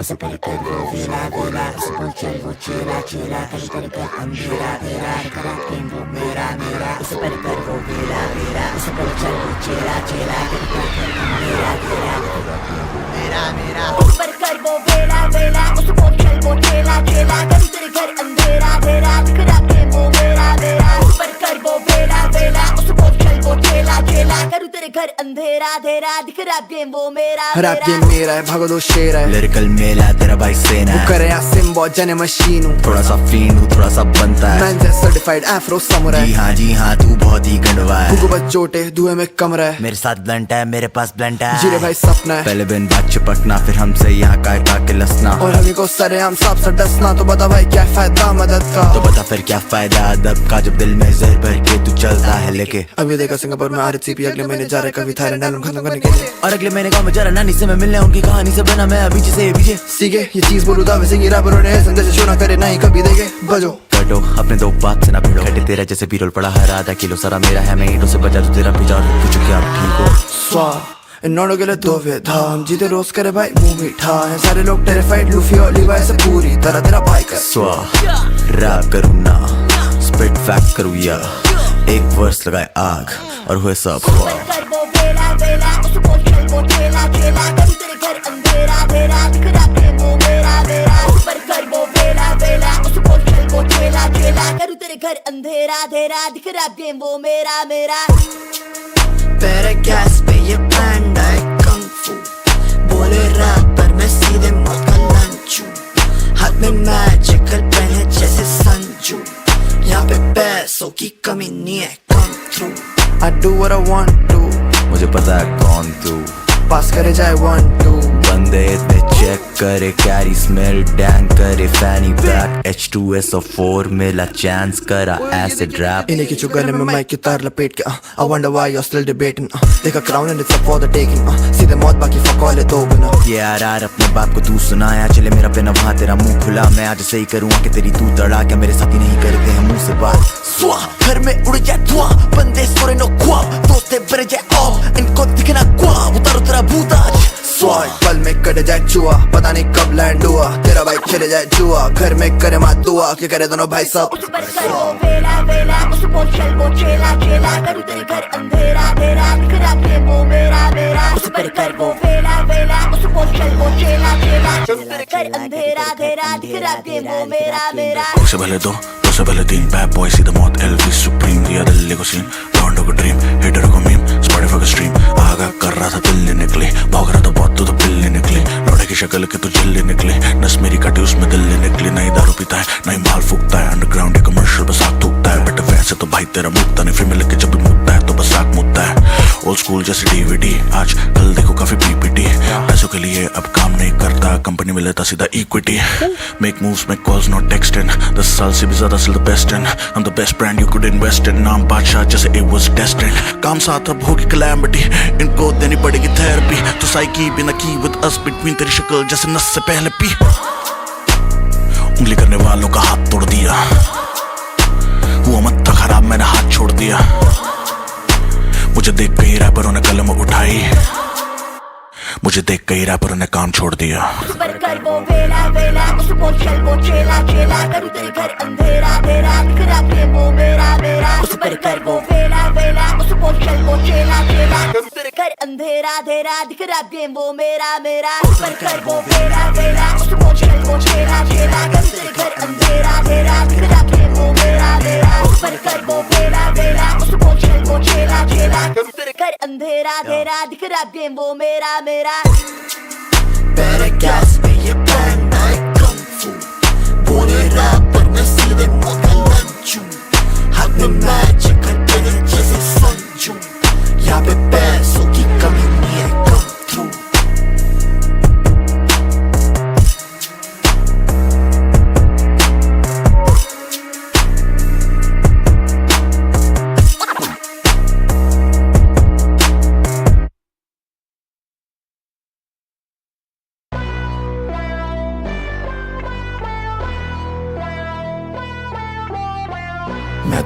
उसे पर कर वो वेला वेला, उसे बोल चल वो चेला चेला, कर कर कर अंधेरा अंधेरा, करा के वो मेरा मेरा, उसे पर कर वो वेला वेला, उसे बोल चल वो चेला चेला, कर कर कर अंधेरा अंधेरा, करा के वो मेरा मेरा, उसे पर कर वो वेला वेला, उसे बोल चल वो चेला चेला, कर तेरे घर अंधेरा अंधेरा, करा के वो मेरा मेरा, उसे पर कर वो वेला वेला, उसे बोल चल वो चेला चेला, करूँ तेरे घर अंधेरा अंधेरा, दिख रैप गेम वो मेरा रैप गेम मेरा है, भागो दो शेर है, लिरिकल मेला तेरा भाई सेना है, करे सिम्बो जने मशीन हूँ, थोड़ा सा फीन हूँ थोड़ा सा बनता है, मैं सर्टिफाइड एफ्रो समुराई, जी हाँ तू बहुत ही गंडवा है, भूगो बच चोटे धुएं में कमरा है, मेरे साथ ब्लंट है मेरे पास ब्लंट है, जीरे भाई सपना है, पहले बिन बात चिपकना फिर हमसे यहाँ का के लसना, और हमें को सरे हम सांप से डसना, तो बता भाई क्या फायदा मदद का, तो बता फिर क्या फायदा अदब का, जब दिल में जहर भर के तू चलता है लेके, अभी देखा सिंगापुर में RCP, अगले महीने जा रहे कभी थाईलैंड एल्बम खत्म करने के लिए, और अगले महीने गाँव में जा रहा नानी से मैं मिलने, उनकी कहानी से बना मैं अभी से पीछे सीखे ये चीज बोलू दावे से, रैपर ने संदेश शो ना करे नहीं कभी देखे बजो कटो अपने दो बात से ना भिड़ो, घटे तेरा जैसे बीरोल पड़ा हर आधा किलो, सारा मेरा है मैं ईंटों से बचा तू तेरा पिजा, और पूछो क्या ठीक हो स्वा इन नोटों के लिए दो विधा, हम जीते रोज करे भाई मुंह मीठा है, सारे लोग टेरिफाइड लूफी और लीवाई से पूरी तरह तेरा भाई कर स्वा रैप करूँ ना स्पिट फैक्ट करूँ या एक वर्स लगाए आग और हुए सब घर अंधेरा अंधेरा, दिख रैप गेम वो मेरा मेरा, तेरे गैस पे ये बैंड है कंग फू, बोले रैपर मैं सीधे मौत का लंचू, हाथ में मैजिकल पेन है जैसे संजू, यहाँ पे पैसों की कमी नहीं है, come through I do what I want to, मुझे पता है कौन तू, पास करे जाए 1 2 बंदे इतने चेक करे कैरी स्मेल डैंग करे फैनी बैक H2SO4 मिला चांस करा एसिड रैप, इन्हीं की चुगले में माइक की तार लपेट के I wonder why you're still debating, देखा crown and it's up for the taking, सीधे मौत बाकी fuck all है दो गुना, ये यार अपने बाप को तू सुनाया, चले मेरा पेन वहाँ तेरा मुंह खुला, मैं आज से ही करूँगा कि तेरी तू तड़ा, क्या मेरे साथी नहीं करते हैं मुंह से बात, स्वा घर में उड़ जाए धुआं, बंदे सोरे नो ख्वाब, दोस्ते भरे जाए ऑफ, इनको दिखना ख्वाब, उतारो तेरा भूत आज स्वाट, पल में कट जाए चुआ, पता नहीं कब लैंड हुआ, तेरा भाई खेले जाए जुआ, घर में करे मात दुआ, क्या करे दोनों भाई सब, उस पर कर वो वेला वेला, उस बोल चल वो चेला चेला, करूँ तेरे घर अंधेरा अंधेरा, दिख रैप गेम वो मेरा मेरा, उस पर कर वो वेला वेला, उस बोल चल वो चेला चेला, करूँ तेरे घर अंधेरा अंधेरा, दिख रैप गेम वो मेरा मेरा, उससे पहले दो से पहले 3 बैड बॉय सीधा मौत एलविस सुप्रीम, दिया दिल्ली को सीन लॉन्डो को ड्रीम, हिटर को मीम स्पॉटिफाई को स्ट्रीम, आगा कर रहा था दिल्ली निकली, भाग रहा था बहुत तो बिल्ली निकली, लौड़े की शक्ल के तो जिल्ली निकली, नस मेरी काटी उसमें दिल्ली निकली, नहीं दारू पीता है नहीं माल फूकता है, अंडरग्राउंड कमर्शियल बस आग थूकता है, बट वैसे तो भाई तेरा मुकता नहीं, फिर मिल के जब भी मुकता है तो बस आग मुकता है, ओल्ड स्कूल जैसे DVD, आज कल देखो काफी PPT, पैसों के लिए अब काम नहीं करता, कंपनी में लेता सीधा equity, make moves make calls not texting, 10 साल से भी ज्यादा still the best in, I'm the best brand you could invest in, नाम बादशाह जैसे it was destined, काम साथ अब होगी calamity, इनको देनी पड़ेगी थेरेपी, तो साइकी बिना की with us between, तेरी शक्ल जैसे नस से पहले पी, उंगली करने वालों का हाथ तोड़ दिया, हुआ मत खराब मैंने हाथ छोड़ दिया, मुझे देख कई रैपरों ने कलम उठाई, मुझे देख कई रैपरों ने काम छोड़ दिया, उस पर कर वो वेला वेला, उस बोल चल वो चेला चेला, करूँ तेरे घर अंधेरा अंधेरा, दिख रैप गेम वो मेरा मेरा, उस पर कर वो वेला वेला, उस बोल चल वो चेला चेला, करूँ तेरे घर अंधेरा अंधेरा, दिख रैप गेम वो मेरा मेरा, उस पर कर वो वेला वेला, उस बोल चल वो चेला चेला, करूँ तेरे घर अंधेरा अंधेरा, दिख रैप गेम वो मेरा मेरा, उस पर कर वो वेला वेला, उस बोल चल वो चेला चेला, करूँ तेरे घर अंधेरा अंधेरा, दिख रैप गेम वो मेरा मेरा, तेरे गैस पे ये बैंड है कंग फू, बोले रैपर मैं सीधे मौत का लंचू, हाथ में मैजिकल पेन है जैसे संजू, यहाँ पे पैसों की कमी नहीं है, come through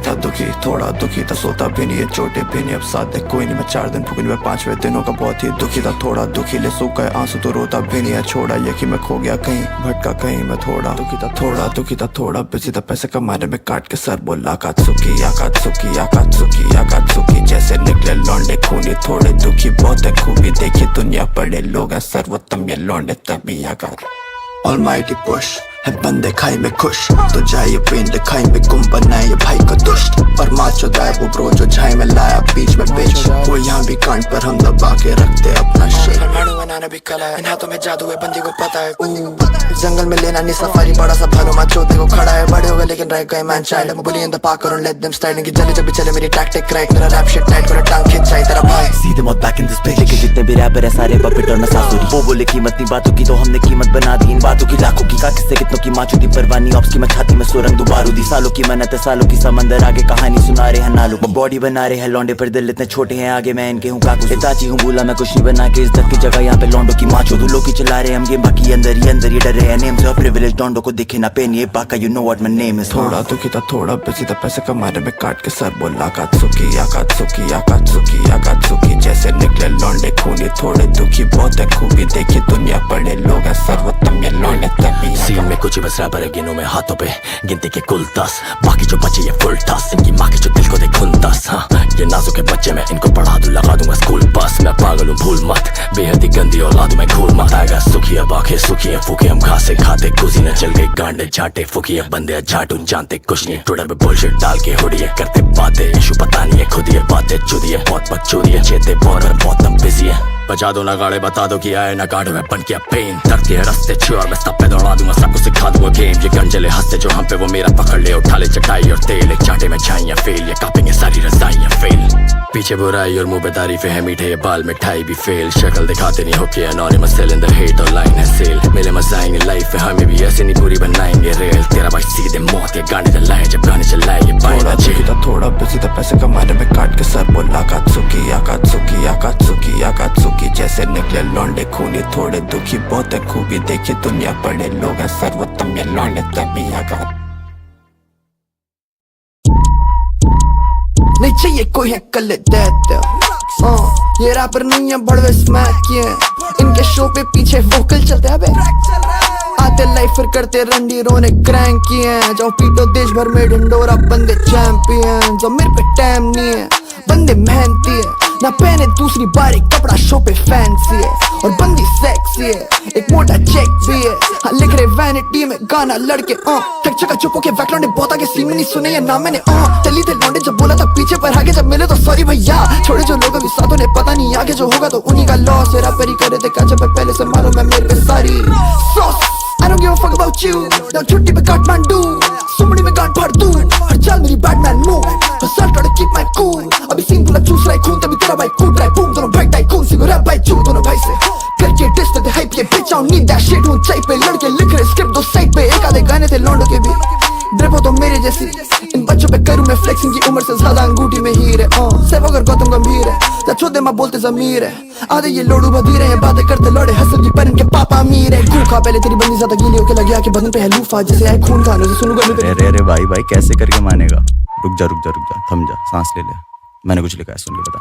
था दुखी, थोड़ा दुखी था, सोता भी नहीं है, चोटें भी नहीं अब साथ दे कोई नहीं। मैं 4 दिन भूखी, मैं 5वें दिनों का बहुत ही दुखी था, थोड़ा दुखी ले सूखा है आंसू तो रोता भी नहीं है, छोड़ा ये कि मैं खो गया कहीं भटका कहीं। मैं थोड़ा दुखी था, थोड़ा दुखी था, थोड़ा बिजी था, पैसे कमाने में काट के सर बोला आकात्सुकी आकात्सुकी आकात्सुकी आकात्सुकी। जैसे निकले लौंडे खूनी, थोड़े दुखी बहुत है खूबी, देखी दुनिया पड़े लोग हैं सर्वोत्तम ये लौंडे तभी आकार। Almighty push है बंदे खाई में खुश, तो जाइए पेन लिखाई में गुम बनाए ये भाई को दुष्ट। पर माँ चौदाए वो ब्रो जो झाई में लाया बीच में बेच, वो यहाँ भी कांट पर हम दबा के रखते अपना शेर। मारू बनाना भी कला है, इन हाथों में जादू है बंदी को पता है। जंगल में लेना नहीं सफारी, बड़ा सा भालू माँ चौथे को खड़ा है, बड़े हो गए लेकिन रह गए मैन चाइल्ड। मैं बुली इन द पार्क और लेट देम स्टाइल की जले जब भी चले मेरी टैक्टिक क्रैक, मेरा रैप शिट टाइट करो टांग खिंच जाए तेरा भाई। सीधे मौत बैक इन दिस प्लेस, लेके जितने भी रैपर है सारे पपेट और मैं सासुरी। वो बोले कीमत नहीं बातों की, तो हमने कीमत बना दी इन बातों की लाखों की। का किससे कितनों की माचुदी परवानी ऑप्स की, मैं छाती में सुरंग दुबारू दी। सालों की मेहनत है सालों की समंदर, आगे कहानी सुना रहे हैं नालू। बॉडी बना रहे हैं लौंडे पर दिल इतने छोटे हैं, आगे मैं इनके हूँ काकू। इताची हूँ भूला मैं कुछ नहीं बना के इज्जत की जगह यहाँ पे लौंडों की माचो। दूल्हों की चला रहे हम गेम, बाकी अंदर ही डर रहे हैं नेम से। प्रिविलेज लौंडों को दिखे ना पेन ये पाका, you know what my name is. थोड़ा दुखी था, थोड़ा बिजी था, पैसे कमाने में काट के सर बोला आकात्सुकी आकात्सुकी आकात्सुकी आकात्सुकी। जैसे निकले लौंडे खूनी, थोड़े दुखी बहुत है खूबी, देखी दुनिया पड़े लोग हैं सर्वोत्तम ये लौंडे तभी। सीन में कुछ ही बस रैपर है गिनों में हाथों पे, गिनती के कुल 10, बाकी जो बचे ये फुल टस। इनकी माँ के जो दिल को दे खून 10, हाँ ये नाजुक के बच्चे मैं इनको पढ़ा दूं, लगा दूंगा स्कूल बस। मैं पागल हूँ भूल मत, बेहद ही गंदी औलाद मैं घूर मत। आएगा सुखी अब आंखें सुखी है, फूके हम घासे खाते कुजी न चल गए गांडे झाटे फूकी है बंदे झाटू जानते कुछ नहीं। ट्विटर पे बुलशिट डाल के हुडी है, करते बातें इशू पता नहीं है, खुद ही बातें चुदी है, बहुत बकचोदी है, चेते बहुत हम बिजी है। बजा दो ना गाड़े बता दो कि आए ना गाड़ो है बन के पेन, धरती है रस्ते चोर मैं सब पे दौड़ा दूंगा, सबको सिखा दूंगा गेम। ये गंजले हंसते जो हम पे वो मेरा पकड़ ले, उठा ले चटाई और तेल, एक चाटे में छाइयां फेल, ये कापेंगे सारी रजाइयां फेल। पीछे बुराई और मुंह पे तारीफें है मीठे ये बाल मिठाई भी फेल, शक्ल दिखाते नहीं होके anonymous sale in the hate और लाइन है सेल। मेरे मजा आएंगे लाइफ है हमें भी ऐसे नहीं पूरी बनाएंगे रेल, तेरा भाई सीधे मौत के गाने चलाए जब गाने चलाए ये थोड़ा दुखी था, थोड़ा बिजी था, पैसे कमाने में काट के सर बोला आकात्सुकी आकात्सुकी आकात्सुकी आकात्सुकी। जैसे निकले लौंडे खूनी, थोड़े दुखी बहुत है खूबी, देखी दुनिया पड़े लोग हैं सर्वोत्तम ये लौंडे तभी आकार। नहीं चाहिए कोई है कल देते, ये रैपर नहीं है बड़वे स्मैक किए, इनके शो पे पीछे वोकल चलते हैं बे। आते लाइफ फिर करते रंडी रोने क्रैंक किए, जाओ पीटो देश भर में ढिंडोरा बंदे चैंपियन। जो मेरे पे टाइम नहीं है बंदे मेहनती है, ना पहने दूसरी बारी कपड़ा शो पे फैंसी है, और बंदी सेक्सी है, एक मोटा चेक भी है। हाँ लिख रहे वैनिटी में गाना लड़के थक चका चुप होके वैकलौंडे बहुत आगे सीन में नहीं सुने ये नाम मैंने चली थे लौंडे जब बोला था पीछे पर आगे जब मिले तो सॉरी भैया। छोड़े जो लोग अभी साथों ने पता नहीं आगे जो होगा तो उन्हीं का लॉस। रैपर ही करे थे क्या जब पहले से मालूम है मेरे पे सारी sauce. I don't give a fuck about you, now छुट्टी पे काठमांडू, सुमड़ी में गांठ फाड़ दूं, हर चाल मेरी Batman move, hustle try to keep my cool। अभी सीन पूरा चूस रहा है खून, तभी तेरा भाई कूद रहा है बूम, दोनों भाई टाइकून सिगो रैप भाई चू दोनों भाई से करके डिस देते हाइप ये bitch I don't need that shit। हूँ चाय पे लड़के लिख रहे स्क्रिप्ट दो साइड पे, एक आधे गाने थे लौंडों के भी ड्रिप हो तो मेरे जैसी। इन बच्चों पे करूँ मैं फ्लेक्सिंग की उम्र से ज्यादा अंगूठी में हीर है सेव अगर गौतम गंभीर है, जब छोटे माँ बोलते जमीर है, आधे ये लोडू बधीर है, बातें करते लौड़े हसल की पर इनके पापा अमीर है। खून खा पहले तेरी बंदी ज्यादा गीली होके लगी आके बदन पे है लूफा, जैसे आए खून खाने से सुनूंगा मैं। अरे भाई कैसे करके मानेगा, रुक जा थम जा, सांस ले ले, मैंने कुछ लिखा है सुन के बता।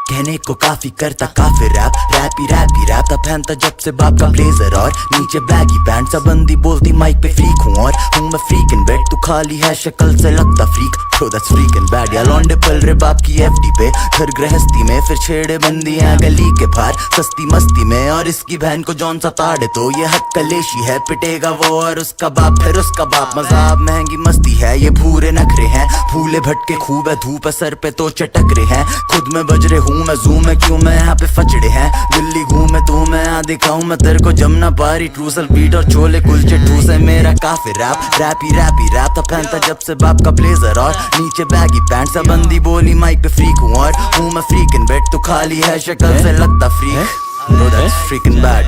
कहने को काफी करता काफी रैप, रैप था पहनता जब से बाप का ब्लेजर और नीचे बैगी पैंट, सब बंदी बोलती माइक पे फ्रीक हूँ और हूँ मैं फ्रीक इन बेड, तू खाली है शक्ल से लगता फ्रीक, तो दैट्स फ्रीक इन बैड। या लौंडे पल रहे बाप की एफडी पे घर गृहस्थी में, फिर छेड़े बंदी है गली के बाहर सस्ती मस्ती में, और इसकी बहन को जौन सा ताड़े तो ये हक कलेशी है, पिटेगा वो और उसका बाप फिर उसका बाप। मजाक महंगी मस्ती है ये भूरे नखरे हैं, भूले भटके खूब है धूप है सर पे तो चटक रहे हैं, खुद में बज रहे हूँ मैं जूम में क्यों मैं यहाँ पे फचड़े हैं, दिल्ली घूमे तू मैं यहाँ दिखाऊं मैं तेरे को जमना पारी, ट्रूसल बीट और छोले कुलचे ठूस है मेरा काफी रैप था पहनता जब से बाप का ब्लेजर और नीचे बैगी पैंट, सब बंदी बोली माइक पे फ्रीक हूँ और हूँ मैं फ्रीक इन बेड, तू खाली है शक्ल से लगता फ्रीक, तो दैट्स फ्रीकिंग बैड।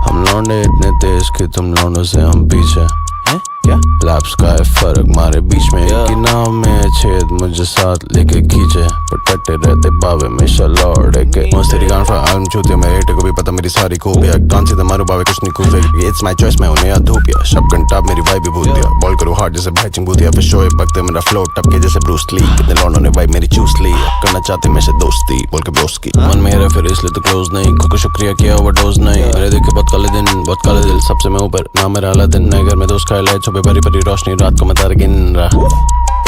हम लौंडे इतने तेज कि तुम लौंडों से हम पीछे हैं क्या लैप्स का है फर्क मारे बीच में एक ही नाम में है छेद मुझे साथ लेके खींचे पटकते रहते बावे हमेशा लौट के मस्त तेरी गान फॉर आलम छूते मेरे हेटे को भी पता मेरी सारी खूबियां डांस से मारो बावे कुछ नहीं कूदे इट्स माय चॉइस मैं उन्हें अधूपिया सब घंटा मेरी वाइब भी भूल दिया बॉल करो हार्ड जैसे भाई चिंगूदिया पे शोए बकते मेरा फ्लो टपके जैसे ब्रूस ली कितने लौंडों ने वाइब मेरी चूस ली करना चाहते मैं से दोस्ती बोल के ब्रोस की मन मेरा फिर इसलिए तो क्लोज नहीं को शुक्रिया किया ओवरडोज नहीं मेरे देखे बहुत काले दिन बहुत काले दिल सबसे मैं ऊपर ना मेरा हालत दिन नए घर में दोस्त का लाइट छुपे भरी भरी रोशनी रात को मैं तारे गिन रहा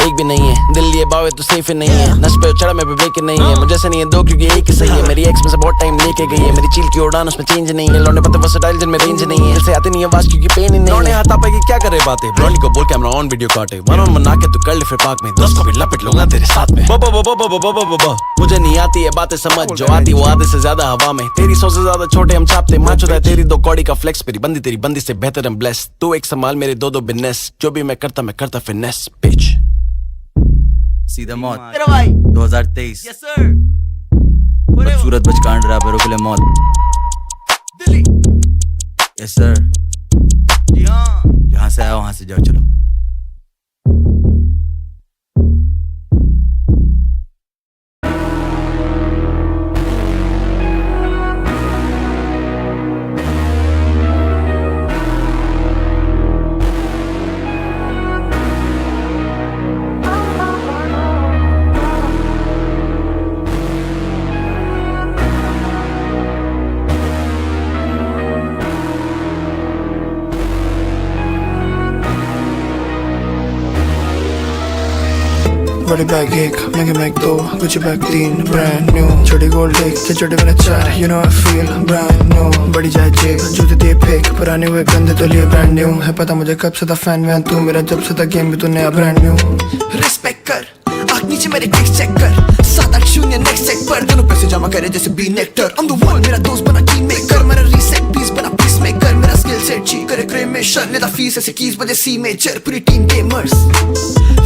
एक भी नहीं है दिल लिए बावे तो सेफ ही नहीं है नस पे चढ़ा मैं ब्रेक नहीं है मुझे से नहीं है दो क्योंकि एक ही सही है मेरी एक्स में से बहुत टाइम लेके गई है मेरी चील की उड़ान उसमें चेंज नहीं है लौंडे पत्ते वर्सेटाइल जिनमें रेंज नहीं है दिल से आती नहीं है आवाज क्योंकि पेन ही नहीं लौंडे हाथ पे की क्या करे बातें ब्रॉली को बोल कैमरा ऑन वीडियो काटे वन ऑन बना के तू कर ले फिर पार्क में दोस्त को भी लपेट लूंगा तेरे साथ में मुझे नहीं आती है बातें समझ जो आती वो आधे से ज्यादा हवा में तेरी 100 से ज्यादा छोटे हम छापते माचो है तेरी 2 कौड़ी का फ्लेक्स मेरी बंदी से बेहतर हम ब्लेस तू एक संभाल मेरे 2 बिजनेस जो भी मैं करता फिटनेस पिच सीधा मौत 2023 यस सर सूरत बच कांड रैपरों के लिए मौत दिल्ली यस सर जी हाँ यहाँ से आया वहां से जाओ चलो बड़ी बैग 1 महंगे mag 2 Gucci bag 3 brand new छोटी गोल्ड एक के छोटे मैंने 4 you know I feel brand new बड़ी जाए जेब जूते दे फेक पुराने हुए गंदे तो लिए ब्रांड न्यू है पता मुझे कब से था फैन वैन तू मेरा जब से था गेम भी तू नया ब्रांड न्यू रिस्पेक्ट कर आँख नीचे मेरे टेक्स्ट चेक कर 7-8-0 नेक्स्ट सेट पर दोनों पैसे जमा करे जैसे B nectar I'm the one मेरा दोस्त बना टीम मेकर मेरा रीसेट पीस बना पीस मेकर मेरा स्किल सेट ची करे क्रेमेशन लेता फीस ऐसे कीज बजे सी मेजर पूरी टीम गेमर्स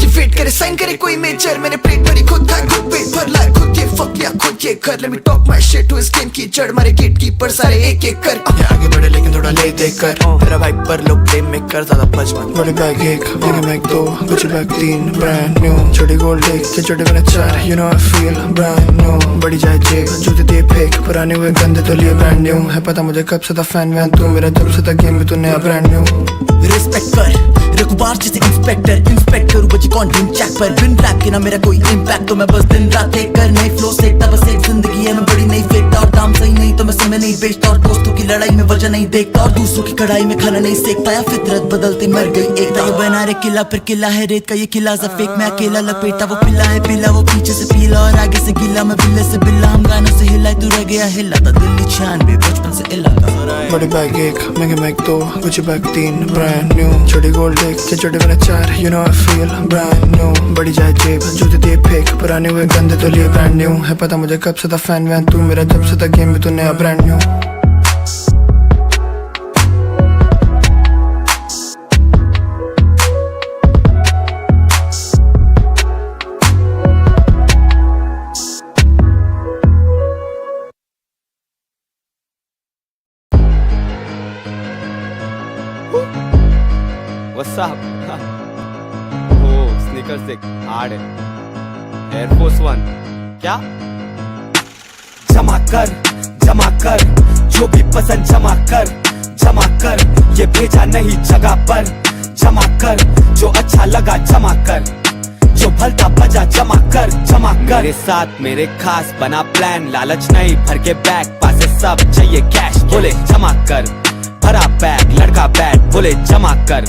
ये वेट करे साइन करे कोई मेजर मैंने प्लेट भरी खुद खाए खुद पेट भर लाए खुद ये फक लिया खुद ये कर let me talk my shit to इस गेम की जड़ मारे गेट कीपर सारे एक एक कर ये आगे बढ़े लेकिन थोड़ा ले दे कर तेरा भाई पर लोग प्लेम में कर ज्यादा बचपन बड़ी बैग 1 महंगे mag 2 Gucci bag 3 brand new छोटी गोल्ड एक के छोटे मैंने 4 you know I feel brand new बड़ी जाए जेब जूते दे फेक पुराने हुए गंदे तो लिए ब्रांड न्यू है पता मुझे कब से था फैन वैन तू मेरा जब से था गेम भी तू नया ब्रांड न्यू रिस्पेक्ट कर रखुबार जैसे इंस्पेक्टर बची कॉन्टेंट चेक पर बिन रैप के ना मेरा कोई इम्पैक्ट तो मैं बस दिन रात एक कर नई फ्लो सेकता बस एक जिंदगी है मैं बड़ी नहीं फेंकता और दाम सही नहीं तो मैं समय नहीं बेचता और दोस्तों की लड़ाई में वजह नहीं देखता और दूसरों की कढ़ाई में खाना नहीं सेकता या फितरत बदलती मर गई एकता ये बना रे किला पर किला है रेत का ये किला सा फेक मैं अकेला लपेटा वो पिला है पीला वो पीछे से पीला और आगे से गीला मैं बिल्ले से बिल्ला हम गानों से हिला तू रह गया हिला था दिल्ली 96 बचपन से इला बड़ी बैग 1 महंगे mag 2 Gucci bag 3 brand new छोटी गोल्ड एक के छोटे मैंने 4 you know I feel brand new बड़ी जाए जेब जूते दे फेक पुराने हुए गंदे तो लिए ब्रांड न्यू है पता मुझे कब से था फैन वैन तू मेरा जब से था गेम भी तू नया brand new What's up? Oh, sneakers देख हार्ड है Air Force 1 क्या? जमा कर जो भी पसंद जमा कर ये भेजा नहीं जगह पर जमा कर जो अच्छा लगा जमा कर जो भलता बजा जमा कर मेरे साथ मेरे खास बना प्लान लालच नहीं भर के बैग पासे सब चाहिए कैश बोले जमा कर भरा बैग लड़का बैट बोले जमा कर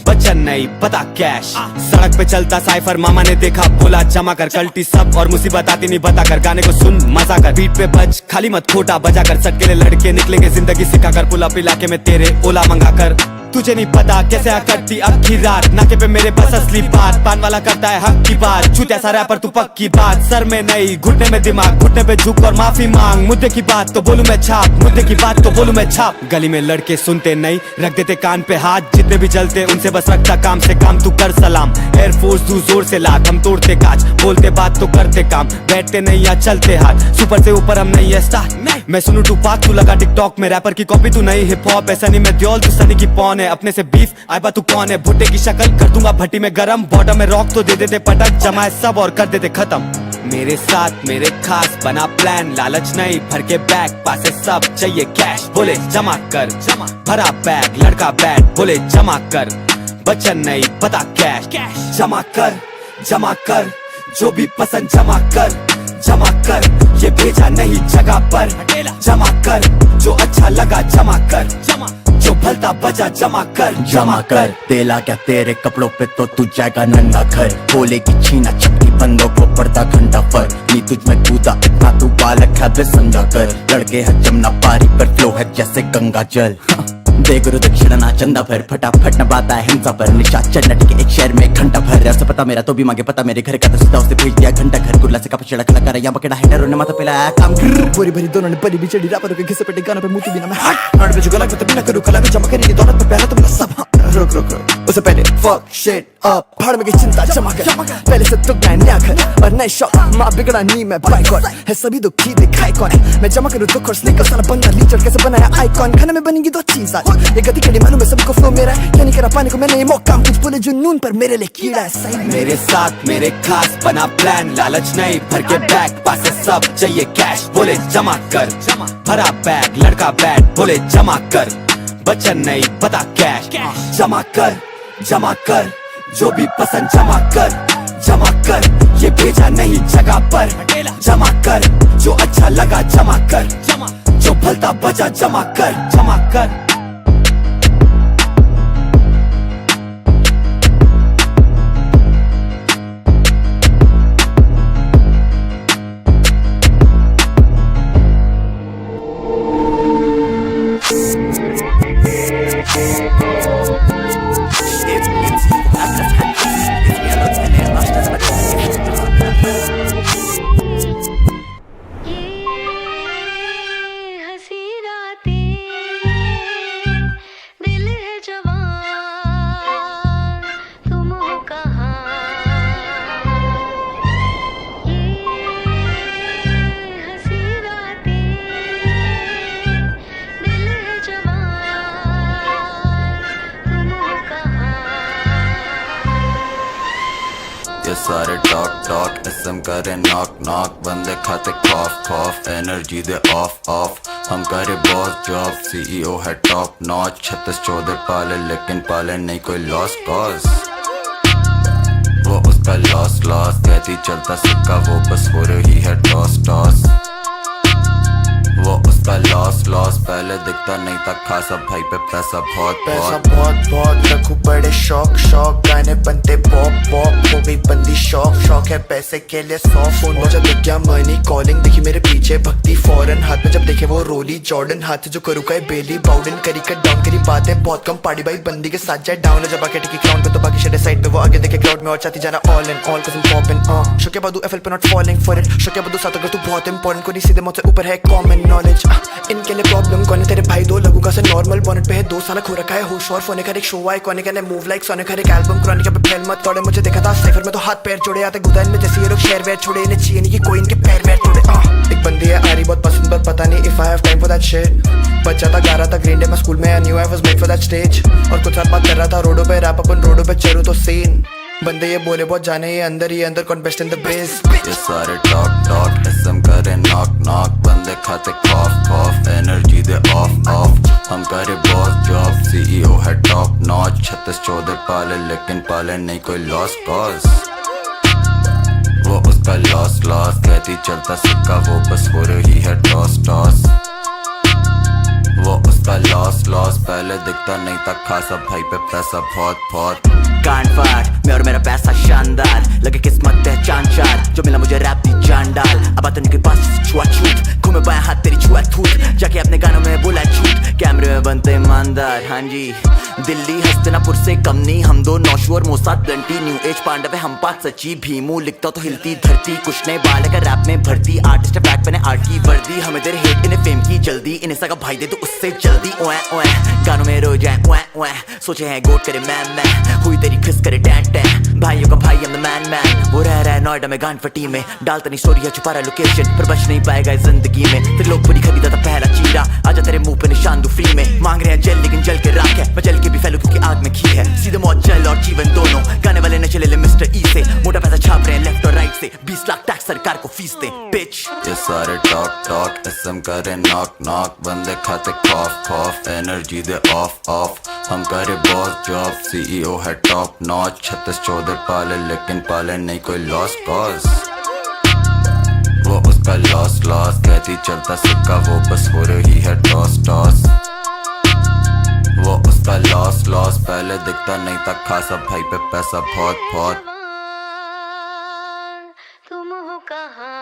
बचन नहीं पता कैश सड़क पे चलता साइफर मामा ने देखा बोला जमा कर कल्टी सब और मुसीबत आती नहीं बता कर गाने को सुन मजा कर बीट पे बज खाली मत खोटा बजा कर सटके लड़के निकलेंगे जिंदगी सिखा कर पुल अप इलाके में तेरे ओला मंगा कर तुझे नहीं पता कैसे करती अब की रात नाके पे मेरे बस असली बात पान वाला करता है हक की बात छूत्या सा रैपर तू पक्की बात सर में नहीं घुटने में दिमाग घुटने पे झुक और माफी मांग मुद्दे की बात तो बोलूं मैं छाप मुद्दे की बात तो बोलूं मैं छाप गली में लड़के सुनते नहीं रख देते कान पे हाथ जितने भी चलते उनसे बस रखता काम से काम तू कर सलाम एयरफोर्स तू जोर से लात हम तोड़ते कांच बोलते बात तो करते काम बैठते नहीं या चलते हाथ सुपर से ऊपर हम नहीं है स्टार मैं सुनू टू पाक तू लगा टिकटॉक में रैपर की कॉपी तू नहीं हिप हॉप ऐसा नहीं मैं ड्योल तू सनी की पॉन कौन है, अपने से बीफ आइबा तू कौन है, भुट्टे की शक्ल कर दूंगा भट्टी में गरम, बॉटम में रॉक तो दे देते पटक, जमाए सब और कर देते खत्म। मेरे साथ मेरे खास बना प्लान, लालच नहीं भर के बैग, पासे सब चाहिए कैश, बोले जमा कर, भरा बैग लड़का बैट, बोले जमा कर, बचन नहीं पता कैश, जमा कर जो भी पसंद जमा कर, ये भेजा नहीं जगह पर, जमा कर जो अच्छा लगा जमा कर, जो भलता बजा जमा कर। तेला क्या तेरे कपड़ों पे तो तू जाएगा नंगा घर, बोले की छीना चपकी बंदों को पड़ता घंटा फर, नी तुझ में कूदा इतना तू बालक है बे समझा कर, लड़के है जमुना पारी पर फ्लो है जैसे गंगा जल। दे गुरु दक्षिणा ना चंदा भर, फटाफट न बात है हिंसा पर, निशा चढ़ के एक शहर में घंटा भर, ऐसा पता मेरा तो भी मांगे पता, मेरे घर का तो सीधा उसे भेज दिया घंटा घर, गुरला से कपड़ा खड़ा कर यहाँ पकड़ा है डरों ने माथा पिलाया काम, बोरी भरी दोनों ने परी भी चढ़ी रापरों के घिसे पेटे गानों पे मुंह बिना मैं हट पे जुगला तो बिना करूं कला में जमा करेंगे दौलत पे पहला तो मेरा सब। रुक उससे पहले फक शिट अप, भाड़ में की चिंता जमा कर, पहले से तो गाय नया घर और नए शॉट, माँ बिगड़ा नी मैं बाइकॉट है, सभी दुखी दिखाई कौन है, मैं जमा करूँ तो खुश नहीं कर साला बंदा लीचर कैसे बनाया आइकॉन, खाने में बनेंगी दो चीज आज, ये गति के मालूम है सबको फ्लो मेरा है, क्या नहीं करा पाने को मैंने ये मौका, कुछ बोले जुनून पर मेरे लिए कीड़ा है सही। मेरे साथ मेरे खास बना प्लान, लालच नहीं भर के बैग, पासे सब चाहिए कैश, बोले जमा कर, भरा बैग लड़का बैट, बोले जमा कर, बचन नहीं पता कैश, जमा कर जो भी पसंद जमा कर, ये भेजा नहीं जगह पर, जमा कर जो अच्छा लगा जमा कर, जो भलता बजा जमा कर। सारे टॉक एसएम करे नॉक बंदे खाते खौफ एनर्जी दे ऑफ हम करे बॉस जॉब, सीईओ है टॉप नॉच, 36-14 पाले लेकिन पाले नहीं कोई लॉस कॉज, वो उसका लॉस कहती चलता सिक्का वो बस हो रही है टॉस, वो उसका लॉस पहले दिखता नहीं था खासा, भाई पे पैसा बहुत रखू बड़े शौक गाने बनते पॉप हो गई बंदी शौक है पैसे के लिए 100 फोन जब दिख गया मनी कॉलिंग, देखी मेरे पीछे भक्ति फौरन, हाथ में जब देखे वो रोली जॉर्डन, हाथ जो करू का बेली बाउडन, करी कट डाउन करी बातें बहुत कम, पार्टी भाई बंदी के साथ जाए डाउन, जब आके टिकी क्राउन पे तो बाकी शेडे साइड पे, वो आगे देखे क्राउड में और चाहती जाना ऑल इन ऑल कसम पॉपिंग, शोके बादू एफएल पे नॉट फॉलिंग फॉर इट, शोके बादू साथ अगर तू बहुत इंपॉर्टेंट को नहीं सीधे मुझसे ऊपर है कॉमन नॉलेज, इनके लिए प्रॉब्लम कौन है तेरे भाई दो लगू का से नॉर्मल बॉनेट पे है 2 साल खो रखा है होश और फोन कर एक शो आए कोने का मूव लाइक सोने कर एक एल्बम क्रॉनिक पे फैल मत तोड़े, मुझे देखा था साइफर में तो हाथ पैर जोड़े आते गुदान में जैसे ये लोग शेयर वेयर छोड़े, इन्हें चाहिए नहीं कि कोई इनके पैर वेर तोड़े। एक बंदी है आरी बहुत पसंद पर पता नहीं if I have time for that shit, बच्चा था 11 था ग्रीन डे में स्कूल में, I knew I was made for that stage, और कुछ साल बात कर रहा था रोडों पे रैप अपन रोडों पे चलूं तो सीन, बंदे ये बोले बहुत जाने ये अंदर कौन बेस्ट इन द बेस, ये सारे टॉक एसएम करे नॉक बंदे खाते खौफ एनर्जी दे ऑफ हम करे बॉस जॉब, सीईओ है टॉप नॉच, 36-14 पाले लेकिन पाले नहीं कोई लॉस कॉज, वो उसका लॉस कहती चलता सिक्का वो बस हो रही है टॉस, वो उसका लॉस पहले दिखता नहीं था खासा, भाई पे पैसा बहुत कांड फाड़ मैं और मेरा पैसा शानदार, लगे किस्मत है चांद चार, जो मिला मुझे रैप दी जान डाल, अब आता उनके पास छुआ छूट, घूमे बाएं हाथ तेरी छुआ थूट, जाके अपने गानों में बोला छूट, कैमरे में बनते ईमानदार, हाँ जी दिल्ली हस्तिनापुर से कम नहीं, हम दो नौशू और Mossad Ganti, new age Pandav है हम 5 सची, भीमू लिखता तो हिलती धरती, कुछ नए बाल का रैप में भर्ती, आर्टिस्ट बैक पे आर्ट की वर्दी, हमें तेरे हेट इन्हें फेम की जल्दी, इन्हें सगा भाई दे तो उससे जल्दी, ओए गानों में रो जाए ओए सोचे हैं गोट करे मैं हुई तेरी खिस करे टैं भाइयों का भाई I'm the man, वो रह रहा है नोएडा में गांड फटी में, डालता नहीं स्टोरी है छुपा रहा लोकेशन, पर बच नहीं पाएगा इस जिंदगी में, फिर लोग पूरी खरीदा था पहला चीरा। आजा तेरे मुंह पे निशान दो फ्री में, मांग रहे हैं जल लेकिन जल के राख है, मैं जल के भी फैलू क्योंकि आग में घी है। सीधे मौत जल और जीवन दोनों, गाने वाले न चले ले मिस्टर ई से, मोटा पैसा छाप रहे हैं लेफ्ट और राइट से, 20 लाख टैक्स सरकार को फीस दे बिच। ये सारे टॉक टॉक एसएम करे नॉक नॉक, बंदे खाते खौफ खौफ, एनर्जी दे ऑफ ऑफ, हम करे बॉस जॉब, सीईओ है टॉप नॉच, 36-14 पाले लेकिन पाले नहीं कोई लॉस कॉज। वो उसका लॉस लॉस कहती चलता सिक्का, वो बस हो रही है टॉस टॉस। वो उसका लॉस लॉस पहले दिखता नहीं था खासा, भाई पे पैसा बहुत बहुत। तुम हो कहाँ?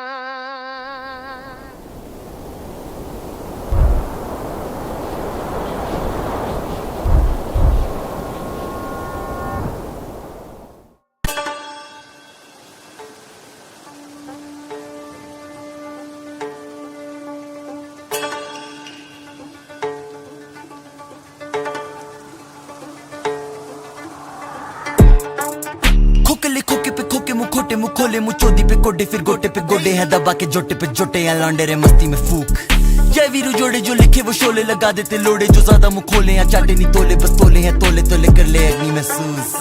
खोके खोके पे खोके मुँह खोटे मुँह खोले मुँह चोदी पे गोडे फिर गोटे पे गोडे हैं दबा के जोटे पे जोटे हैं लौंडे रे मस्ती में फूक। जय वीरू जोड़े जो लिखे वो शोले लगा देते लोड़े, जो ज्यादा मुँह खोले या चाटे नहीं तोले, बस तोले हैं तोले तोले कर ले अग्नि महसूस।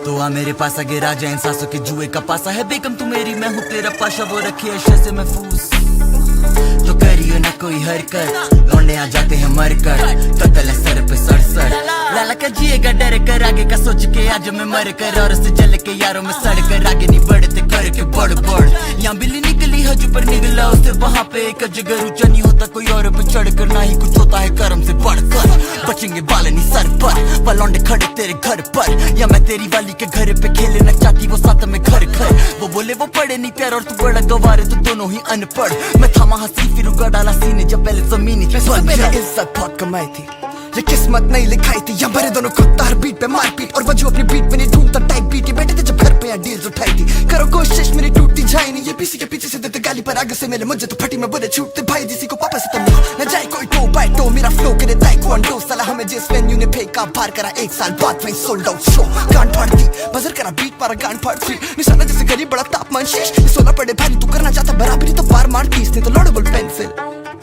तो आ मेरे पास आगे राजा इन सांसों के जुए का पासा है, बेगम तू मेरी मैं हूँ तेरा पाशा, वो रखी है से महफूज। तो करियो ना कोई हरकत, लौंडे आ जाते हैं मरकर, कतल है सर पे सड़ लाला का जिएगा डर कर आगे का सोच के, आज मैं मर कर और उससे जल के यारों में सड़ कर, आगे नहीं बढ़ते करके बढ़ बढ़। यहाँ बिल्ली निकली हज पर निकला उससे, वहाँ पे एक जगह ऊंचा नहीं होता कोई और पे चढ़ कर, ना ही कुछ होता है कर्म से बढ़कर, बचेंगे बाल नहीं सर पर लौंडे खड़े तेरे घर पर, या मैं तेरी वाली के घर पे खेले न चाहती वो साथ में घर घर। वो बोले वो पढ़े नहीं प्यार और तू बड़ा गवार तो दोनों ही अनपढ़, मैं थामा हंसी फिर उगा डाला सीने जब पहले जमीनी मैंने इज्जत बहुत कमाई थी, ये किस्मत नहीं लिखाई थी, या भरे दोनों खुद हर बीट पे मारपीट, और वजह अपनी बीट में नहीं ढूंढता टाइप बीट, ये बैठे थे जब घर पे या डील्स उठाई थी, करो कोशिश मेरी टूटती जाए नहीं, ये पीछे के पीछे से देते गाली पर आगे से मेरे, मुझे तो फटी में बुरे छूटते भाई, जिसी को पापा से तब न जाए कोई टो बाय टो, मेरा फ्लो करे ताइक्वांडो, साला हमें जिस वेन्यू ने फेंका बाहर करा, 1 साल बाद वही सोल्ड आउट शो, गांड फाड़ दी बजर करा बीट मारा गांड फाड़ थी, निशाना जैसे गरीब बड़ा तापमान शीश, ये 16 पड़े भारी तू करना चाहता बराबरी तो बार मार 30 नहीं तो लॉडेबल पेंसिल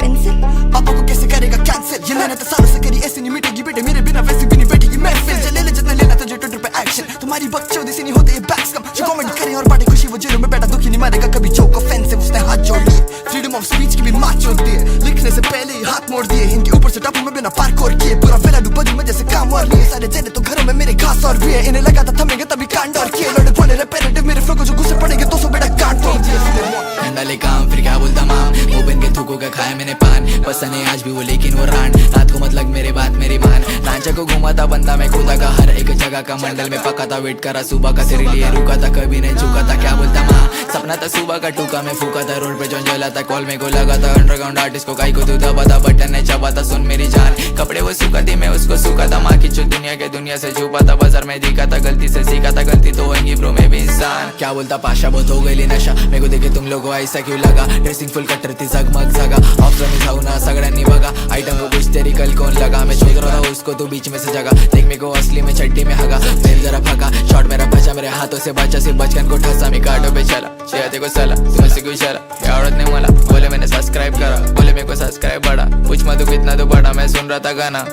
पापा को कैसे करेगा कैंसिल, ये मैंने तो सालों से करी ऐसी नहीं मिटेगी बेटे, मेरे बिना वैसी भी नहीं बैठेगी महफिल, ले जितना लेना था जो ट्विटर पे एक्शन, तुम्हारी बकचोदी से नहीं होते ये बैक्स कम, जो कमेंट करे और बाटे खुशी वो जेलों में बैठा दुखी नहीं मारेगा कभी, जोक ऑफेंसिव उसने हाथ जोड़ लिए, फ्रीडम ऑफ स्पीच की भी मार चोट दिए, लिखने से पहले ही हाथ मोड़ दिए, इनके ऊपर से टापू में बिना पार्कोर किए, पूरा फैला डूबा में जैसे काम और लिए, सारे जेले तो घरों में मेरे घास और भी है, इन्हें लगा था थमेंगे तभी कांड और किए, लड़े बोले रेपेरेटिव मेरे फ्लो को जो गुस्से पड़ेंगे 200 बेटा कांड तोड़ दिए, डाले काम फिर क्या बोलता माम, वो बिन के थूकों का खाया मैंने पान, पसंद है आज भी वो लेकिन वो रान, रात को मतलब मेरे बात मेरी मान, लांचा को घुमाता बंदा मैं खुदा का, हर एक जगह का मंडल में पका था, वेट करा सुबह का तेरे लिए रुका था, कभी नहीं झुका था, क्या बोलता माँ सपना था सुबह का टूका में फूका था, रोड पे जौन जला था, कॉल में को लगा था, अंडरग्राउंड आर्टिस्ट को काई को तू दबा था, बटन ने चबा था, सुन मेरी जान कपड़े वो सूखा थी मैं उसको सूखा था, माँ की चुप दुनिया के दुनिया से छुपा था, बाजार में दिखा था, गलती से सीखा था, गलती तो होंगी ब्रो में भी इंसान, क्या बोलता पाशा बहुत हो गई नशा, मेरे को देखे तुम लोगों ऐसा क्यों लगा, ड्रेसिंग फुल कटर थी जगमग जगा, ऑप्शन में जाऊ ना सगळ्यांनी बघा, आइटम को पूछ तेरी कल कौन लगा, मैं सोच रहा था उसको तू बीच में से जगा, देख मेरे को असली में छट्टी में हगा, मेरे जरा फका शॉट मेरा बचा, मेरे हाथों से बचा, सिर्फ बचकन को ठसा, मैं काटो पे चला चियाते को सला, तुमसे क्यों इशारा क्या औरत ने मला, बोले मैंने सब्सक्राइब करा, बोले मेरे को सब्सक्राइब बढ़ा, पूछ मत तू कितना तो बड़ा, मैं सुन रहा था गाना,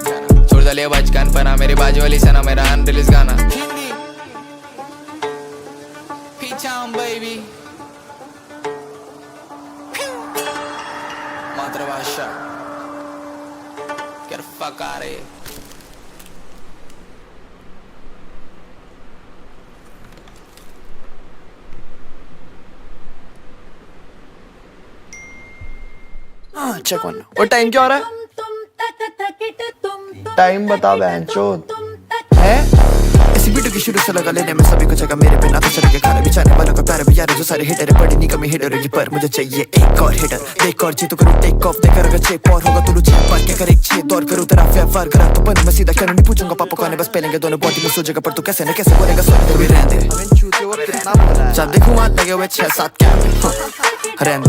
छोड़ डालिए बचकान पना, मेरी बाजू वाली सना मेरा अनरिलीज गाना, baby मातृभाषा get the fuck out of here. हाँ चेक वन, और टाइम क्या हो रहा है? टाइम बता बहनचोद है? इसी वीडियो की शुरू से लगा लेने में सभी को जगह मेरे पे ना तो चलेंगे खाने बिचाने वालों का प्यार भी यार, जो सारे हिटर है बड़ी नहीं कमी हिटर की, पर मुझे चाहिए एक और हिटर, देख और जीतो करूँ टेक ऑफ, देकर अगर चेप और होगा तो लुची पर क्या करे छे दौर करूँ तेरा व्यवहार करा तो बनूं मैं सीधा, करूँ नहीं पूछूंगा पापा कौन है, बस पहलेंगे दोनों बॉडी में सोचेगा पर तू कैसे न कैसे बोलेगा, सोच भी रहने जब देखूँ हाथ लगे हुए 6-7 कैमरे रहने,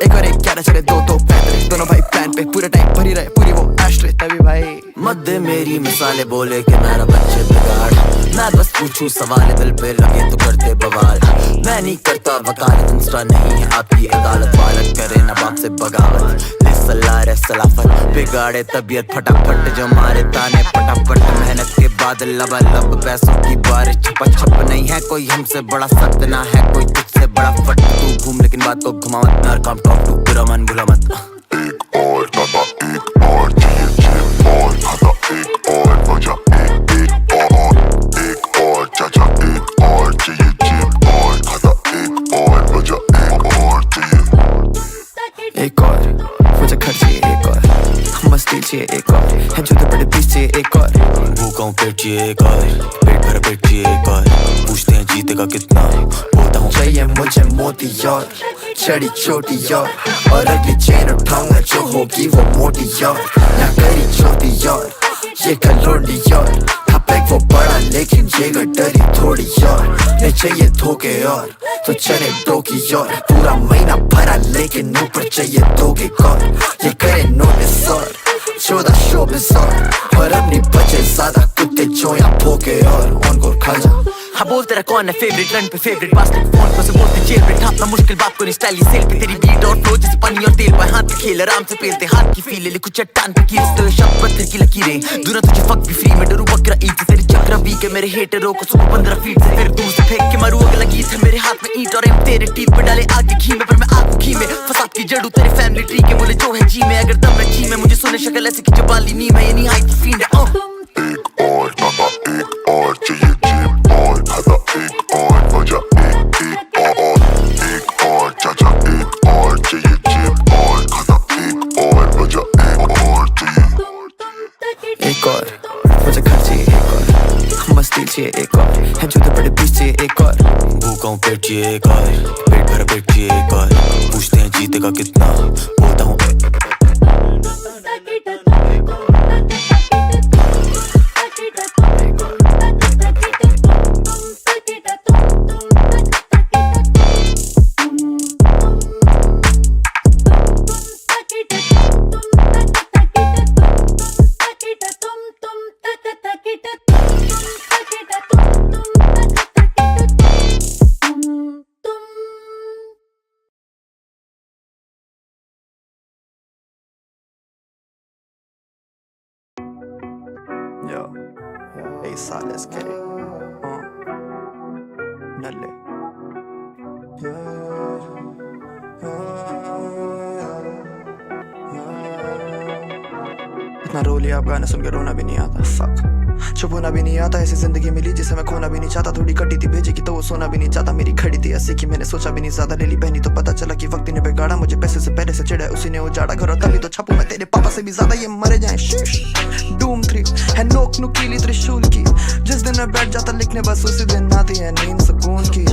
एक और एक 11 चढ़े 2 पैदल, दोनों भाई प्लान पे पूरे टाइम भरी रहे पूरी वो एस्ट्रे, तभी भाई मत दे मेरी मिसाले बोले कि मेरा बच्चे बिगाड़, मैं बस पूछूं सवाल दिल पे लगे तो करते बवाल मैं नहीं करता वकालत इंस्टा नहीं है आपकी अदालत वालत करे ना बाप से बगावत ले सलाह रे सलाफत बिगाड़े तबीयत फटाफट जो मारे ताने फटाफट मेहनत के बाद लबालब पैसों की बारिश छपा छप नहीं है कोई हमसे बड़ा सख्त ना है कोई तुझसे बड़ा फट तू घूम लेकिन बात को घुमा मत नर काम टॉप टू बुरा मन भूला मत एक और दादा एक और चाहिए चिप और खाता एक और वजह एक और चाचा एक और चाहिए चिप और खाता एक और वजह एक और चाहिए एक और मुझे घर चाहिए एक और मस्ती चाहिए एक और है जूते बड़े पीस चाहिए एक और भूखा हूँ पेट चाहिए एक और पेट भर पेट चाहिए एक और पूछते हैं जीतेगा कितना बोलता हूँ चाहिए मुझे मोती और चढ़ी छोटी और अगली चेन उठाऊंगा जो होगी वो मोटी और ना करी छोटी और ये कलोड़ी और पैक वो बड़ा लेकिन ये गड्डरी थोड़ी और नहीं चाहिए धोखे और तो चले दो की और पूरा महीना भरा लेकिन ऊपर चाहिए दो के और ये करे नोटिस और 14 शोबिस और अपनी बचे ज्यादा कुत्ते जो या भोगे और उनको खा जा हाँ बोल तेरा कौन है फेवरेट रन पे फेवरेट बास्केट फोन पे से बोलते जेल पे ठापना मुश्किल बात को नहीं स्टाइल सेल पे तेरी बीट और फ्लो जैसे पानी और तेल पे हाथ खेल आराम से पेलते हाथ की फील ले कुछ चट्टान पे कील तो शब्द पत्थर की लकीरें दूर तुझे फक भी फ्री में डरू बकरा ईद तेरी चक्रा वीक है मेरे हेटरों को सुबह 15 फीट से फिर दूर से फेंक के मारू अगला गीत है मेरे हाथ में ईंट और एम तेरे टीथ पे डाले आगे घी में पर मैं आग घी में फसाद की जड़ू तेरे फैमिली ट्री के बोले जो है जी में अगर दम में जी में मुझे सुने शक्ल ऐसे की जबाली नी में ये नहीं हाइट की फील्ड है एक और दादा एक और चाहिए चिप और खाता एक और वजह एक और चाचा एक और चाहिए चिप और खाता एक और वजह एक और चाहिए एक और मुझे घर चाहिए एक और मस्ती चाहिए एक और है जूते बड़े पीस चाहिए एक और भूखा हूँ पेट चाहिए एक और पेट भर पेट चाहिए एक और पूछते हैं जीतेगा कितना बोलता हूँ Yo, hey, let's get it. Nalle. इतना रो लिया अब गाने सुन के रोना भी नहीं आता फक चुप होना भी नहीं आता ऐसी जिंदगी मिली जिसे मैं खोना भी नहीं चाहता थोड़ी कटी थी भेजी की तो वो सोना भी नहीं चाहता मेरी खड़ी थी ऐसी की मैंने सोचा भी नहीं ज्यादा ले ली बहनी तो पता चला कि वक्त ने बिगाड़ा मुझे पैसे से पहले से चिढ़ा उसी ने उजाड़ा घर और तभी तो छपू मैं तेरे पापा से भी ज्यादा ये मरे जाएं डूम 3 है नोक नुकीली त्रिशूल की जिस दिन मैं बैठ जाता लिखने बस उसी दिन आती है नींद सुकून की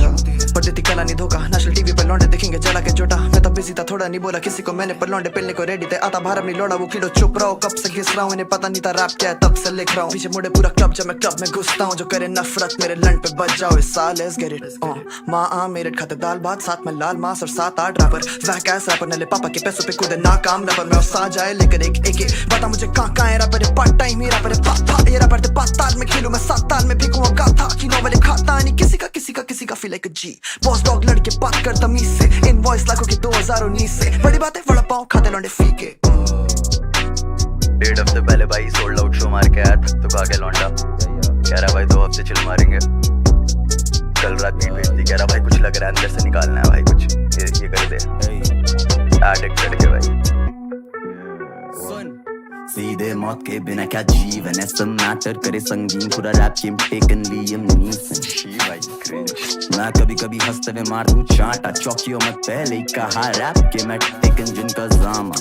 पर देती कला नहीं धोखा नेशनल टीवी पे लौंडे देखेंगे जला के जोटा मैं तो बिजी था थोड़ा नहीं बोला किसी को मैंने पर लौंडे पेलने को रेडी थे आता बाहर अपनी लोड़ा वो कीड़ो चुप रहो कब से घिस रहा हूँ इन्हें पता नहीं था रैप क्या है तब से लिख रहा हूँ पीछे मुड़े पूरा क्लब जब मैं क्लब में घुसता हूँ जो करे नफरत मेरे लंड पे बच जाओ इस साल let's get it माँ मेरे खाते दाल भात साथ में लाल मास और 7-8 रैपर वैक ऐस रैपर नले पापा के पैसों पे कूदे नाकाम रैपर मैं और सा जाए लेकर एक बता मुझे कहाँ है रैपर पार्ट टाइम ही रैपर पापा ये रैपर ते 5 ताल में खेलूं मैं 7 ताल में फेंकूं गाथा की नॉवेल खाता नहीं किसी का फील लाइक जी बॉस डॉग लड़के बात कर तमीज से इनवॉइस लाखों के 2019 से बड़ी बात है वड़ा पाव खाते लौंडे फीके 1.5 हफ्ते पहले भाई सोल्ड आउट शो मार के आया था तो कहा के लौंडा कह रहा भाई 2 हफ्ते चिल मारेंगे कल रात मीट थी कह रहा भाई कुछ लग रहा है अंदर से निकालना है भाई कुछ ये कर दे एडिक्टेड के भाई सीधे मौत के बिना क्या जीवन है सब मैटर करे संगीन पूरा rap game taken Liam Neeson मैं कभी हंसते में मार दूं चांटा चौकियों मत पहले ही कहा रैप के मैं टेकन जिनका जामा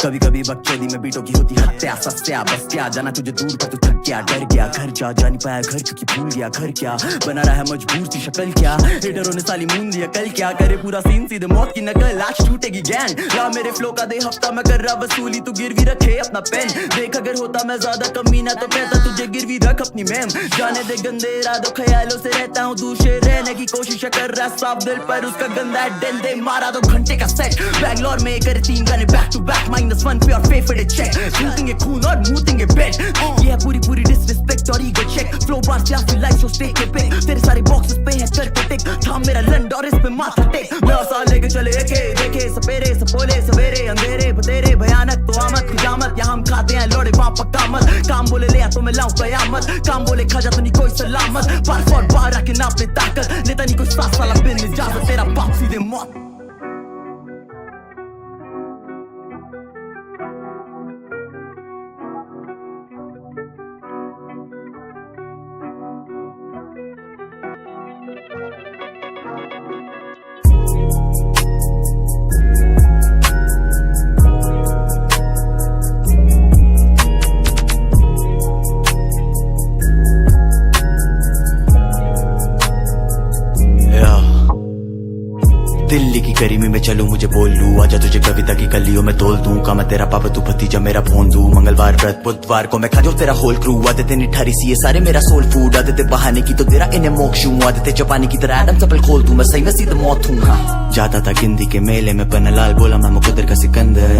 कभी बकचोदी में बीटों की होती हत्या सस्या बस क्या जाना तुझे दूर पर तू थक गया डर गया घर जा नहीं पाया घर क्योंकि भूल गया घर क्या बना रहा है मजबूर सी शक्ल क्या हेटरों ने साली मून दिया कल क्या करे पूरा सीन सीधे मौत की नकल आज टूटेगी गैंग ला मेरे फ्लो का दे हफ्ता मैं कर रहा वसूली तू गिर गिरवी रखे अपना पेन देख अगर होता मैं ज्यादा कमीना तो कहता तुझे गिरवी रख अपनी मैम जाने दे गंदे इरादों ख्यालों से रहता हूँ दूर से रहने की कोशिश कर रहा साफ दिल पर उसका गंदा डेन दे मारा 2 घंटे का सेट बैंगलोर में करे 3 गाने बैक टू बैक -1 पे और फेफड़े चेक शूटिंग खून और मूतिंग बेड ये है पूरी डिसरिस्पेक्ट और ईगो चेक फ्लो बार से आफी लाइफ सो स्टे के पे तेरे सारे बॉक्सेस पे है चल पे टिक थाम मेरा लंड और इस पे माथा टेक मैं आसा लेके चले एके देखे सपेरे सपोले सवेरे अंधेरे बतेरे भयानक तो आमद खुजामत यहाँ हम खाते हैं लौड़े वहाँ पक्का मत काम बोले ले तो मैं लाऊं कयामत काम बोले खा जा तो नहीं कोई सलामत बार फॉर बार आके नाप ले ताकत लेता नहीं कोई 7 साल बिन इजाजत तेरा बाप सीधे मौत दिल्ली की करीमी में चलूं मुझे बोल लूं आजा तुझे कविता की कलियों में तोल दूं का मैं तेरा पापा तू भतीजा मेरा फोन दूं मंगलवार व्रत बुधवार को मैं खा जाऊं तेरा होल क्रू आदते निठारी सी ये सारे मेरा सोल फूड आदते बहाने की तो तेरा इन्हें मोक्ष हूं आदते चपानी की तरह एडम सफल खोल दूं मैं सही में सीधा मौत हूं हाँ जाता था गिंदी के मेले में पन्नालाल बोला मैं मुकद्दर का सिकंदर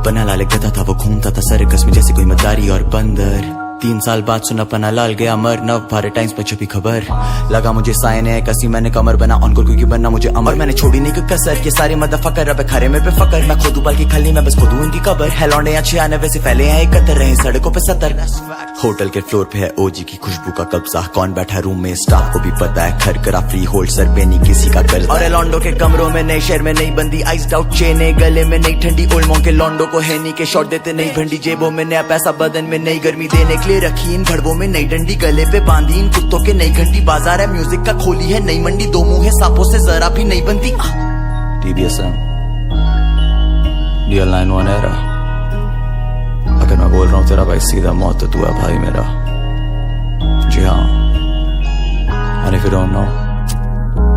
पन्नालाल एक गधा था वो घूमता था सर्कस में जैसे कोई मदारी और बंदर 3 साल बाद सुना पन्नालाल गया मर नव भारत टाइम्स पर छपी खबर लगा मुझे साइन है कसी मैंने कमर बना ऑनकोर क्योंकि बनना मुझे अमर मैंने छोड़ी नहीं कसर ये सारे मदफकर अब खरे में पे फकर मैं खोदू बाल की खली में बस खोदू इनकी कबर है लौंडे अच्छे आने वैसे फैले हैं एकत्र रहे सड़कों पे 70 होटल के फ्लोर पे है ओजी की खुशबू का कब्जा कौन बैठा रूम में स्टाफ को भी पता है घर करा फ्री होल्ड सर पे नहीं किसी का कर्ज और लॉन्डो के कमरों में नए शहर में नई बंदी आइस्ड आउट चेने गले में नई ठंडी ओल्ड मॉन्क के लॉन्डो को है नहीं के शॉट देते नई भंडी जेबों में नया पैसा बदन में नई गर्मी देने के लिए रखी इन भड़वों में नई डंडी गले पे बांधी इन कुत्तों के नई घंटी बाजार है म्यूजिक का खोली है नई मंडी 2 मुंह है सांपों से जरा भी नहीं बनती TBSM DL 91 era अगर मैं बोल रहा हूँ तेरा भाई सीधा मौत तो तू है भाई मेरा जी हाँ and if you don't know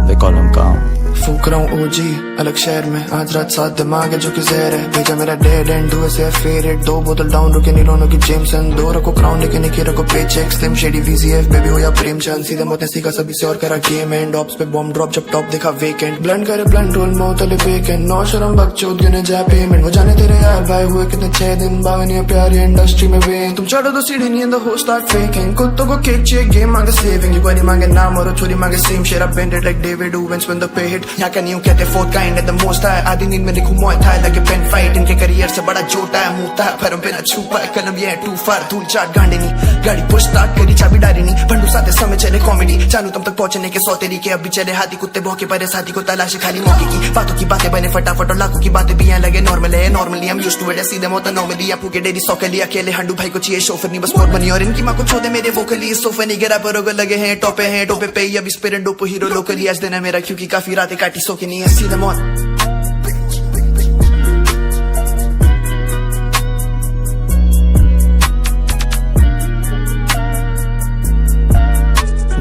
they call him काम फूक रहा हूँ OG अलग शहर में आज रात 7 दिमाग है जो कि जहर है भेजा मेरा डेड एंड हुए से फेवरेट 2 बोतल डाउन रुके नीलोनो की जेमसन 2 रखो क्राउन लेके निकी रखो पे check slim shady VCF baby हो या प्रेम चल सीधे मौत ने सीखा सभी से और करा गेम एंड ऑप्स पे बॉम्ब ड्रॉप जब टॉप देखा वेकेंट ब्लंड करे ब्लंड रोल मौतले वेकेंट नौ शर्म बकचोद गिने जाए पेमेंट वो जाने तेरे यार भाई हुए कितने 6 दिन बावनी प्यारी इंडस्ट्री में वे तुम चढ़ो तो सीढ़ी नहीं द होस्ट स्टार्ट फेकिंग कुत्तों को केक चाहिए गेम मांगे सेविंग युवानी मांगे नाम और छोरी मांगे same share up bended like David Owens when the pay hit यहाँ का न्यू कहते फोर्थ काइंड है द मोस्ट है आधी नींद में लिखूं मौत है लगे पेन फाइट इनके करियर से बड़ा जोटा है मुंहता है फरम पे ना छुपा है कलम ये टू फार धूल चाट गांडे नहीं गाड़ी पुश स्टार्ट करी चाबी डारी नहीं भंडू साथे समय चले कॉमेडी चालू तुम तक पहुंचने के 100 तरीके अब भी चले हाथी कुत्ते भौंके परे साथी को तलाश खाली मौके की बातों की बातें बने फटाफट और लाखों की बातें भी यहाँ लगे नॉर्मल है नॉर्मली हम यूज्ड टू इट सीधे मौत नॉर्मली या फूके डेरी सौकली अकेले हंडू भाई को चाहिए शोफर नहीं बस मोर बनी और इनकी माँ को छोड़े मेरे वोकली सोफे नहीं गिरा पर लगे हैं टोपे पे अब स्पिरिट डोपो हीरो लोकली आज देना मेरा क्योंकि काफी रातें काटी सो के नहीं है सीधे मौत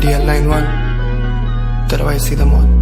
DL 91 तेरा भाई सीधा मौत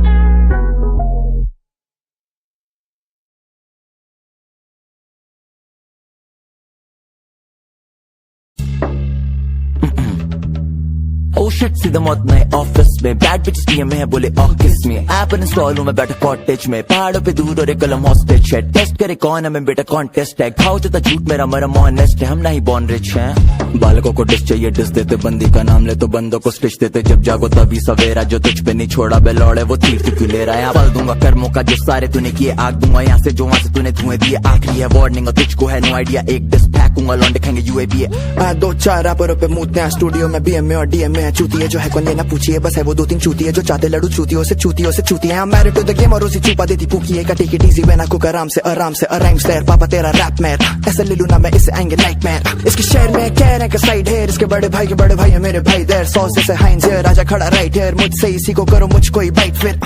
शिट सीधा मौत नए ऑफिस में बैड बिचेस DM में है बोले ऑफिस में ऐप इंस्टॉल हूँ मैं बैठा कॉटेज में पहाड़ों पे दूर और एक कलम हॉस्टेज है टेस्ट करे कौन है मैं बेटा कॉन्टेस्ट है खाओ देता झूठ मेरा मरम ऑनेस्ट है हम नहीं बॉर्न रिच हैं बालकों को डिश चाहिए डिस देते बंदी का नाम ले तो बंदों को स्टिच देते जब जागो तभी सवेरा जो तुझ पे नहीं छोड़ा बेलौड़े वो तीर क्यों ले रहा है पल दूंगा कर्मों का जो सारे तूने किए आग दूंगा यहाँ से जो वहाँ से तूने धुएं दिए आखिरी है वार्निंग और तुझको है नो आइडिया एक डिस फेंकूंगा लौंडे खाएंगे UAB है 2-4 रैपरों पे मूतते हैं स्टूडियो में BM में और DM में है चूती है जो है कौन ये ना पूछिए बस है वो 2-3 चूती है जो चाहते लड़ू चूतियों से चूती है I'm married to the game और उसी चुपा देती पूकी है टेक इट इजी बना कुक आराम से राइम स्लेयर पापा तेरा रैप मैर ऐसा ले लूं ना मैं इससे आएंगे नाइटमेयर इसके शहर में कह रहे हैं कि साइड है इसके बड़े भाई है मेरे भाई देर 100 से हाइंस राजा खड़ा राइट है मुझसे इसी को करो मुझको ही बाइट फिर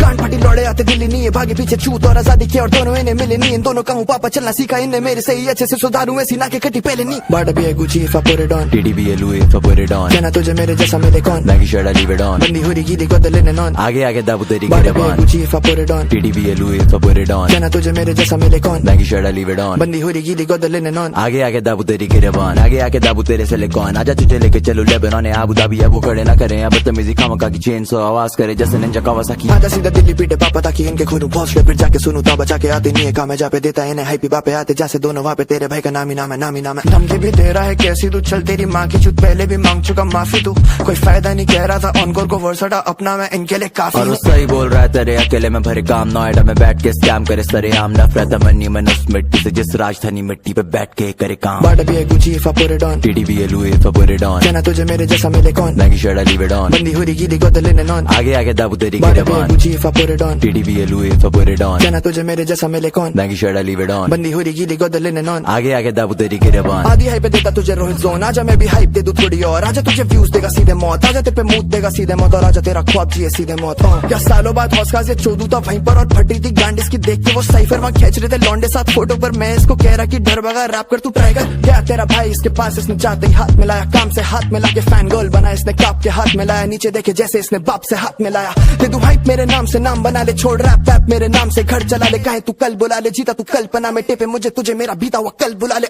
गांड फटी लौड़े आते दिल्ली नहीं है भागे पीछे छूत और आजादी के और दोनों इन्हें मिले नहीं इन दोनों कहूँ पापा चलना सीखा इनने मेरे से ही अच्छे से सुधारू ऐसी ना के कटी पहले नहीं बाड़ा भी है Gucci if I put it on TDB Louis if I put it on कहना तुझे मेरे जैसा मिले कौन Nike shirt I leave it on बंदी हो रही गीली को दिल नॉन आगे आगे दाबू तेरी बाड़ा भी है गिरबान Gucci if I put it on TDB Louis if I put it on कहना तुझे मेरे जैसा मिले कौन Nike shirt I leave it on बंदी हो रही गीली को दिल नॉन आगे आगे दाबू तेरी गिरबान आगे आगे दाबू तेरे सिलिकॉन आजा तुझे लेके चलो लेबनान अबू धाबी अब खड़े ना करें अब बदतमीजी खामखा की चेन सो आवाज करे जैसे निंजा कावासाकी आजा सीधा दिल्ली पीटे पापा ताकि इनके खूनू पहुंच फिर जाके सुनू तो बचा के आते नहीं है काम है जा पे देता है इन्हें हाइपी बापे आते जैसे दोनों वहाँ पे तेरे भाई का नाम ही नाम है धमकी भी दे रहा है कैसी तू चल तेरी माँ की चुत पहले भी मांग चुका माफी तू कोई फायदा नहीं कह रहा था ऑनकोर को वर्सटा अपना मैं इनके लिए काफी और वो सही बोल रहा है तेरे अकेले में भरे काम नोएडा में बैठ के स्कैम करे सरे आम नफरत मनी मन उस मिट्टी से जिस राजधानी मिट्टी पे बैठ के करे काम बाड़ा भी है Gucci if I put it on TDB Louis if I put it on कहना तुझे मेरे जैसा मिले कौन Nike shirt I leave it on बंदी हो रही गीली को दिल नॉन आगे आगे दाबू तेरी बाड़ा भी है गिरबान Gucci if I put it on TDB Louis if I put it on कहना तुझे मेरे जैसा मिले कौन Nike shirt I leave it on बंदी हो रही गीली को दिल नॉन आगे आगे दाबू तेरी गिरबान आधी हाइप पे देता तुझे रोहित जोन आजा मैं भी हाइप दे दूं थोड़ी और आजा तुझे व्यूज देगा सीधे मौत आजा तेरे पे मूत देगा सीधे मौत और आजा तेरा ख्वाब जिए सीधे मौत क्या सालों बाद हौसला से चोदू था वहीं पर और फटी थी गांड इसकी देख के वो साइफर वहाँ खींच रहे थे लौंडे साथ फोटो पर मैं इसको कह रहा कि डर भगा रैप कर तू ट्राई कर गया तेरा भाई इसके पास इसने जाते ही हाथ मिलाया काम से हाथ मिला के फैन गर्ल बना इसने काप के हाथ मिलाया नीचे देखे जैसे इसने बाप से हाथ मिलाया दे तू हाइप मेरे नाम से नाम बना ले छोड़ रैप वैप मेरे नाम से घर चला ले कहे तू कल बुला ले जीता तू कल्पना में टेपे मुझे तुझे मेरा बीता हुआ कल बुला ले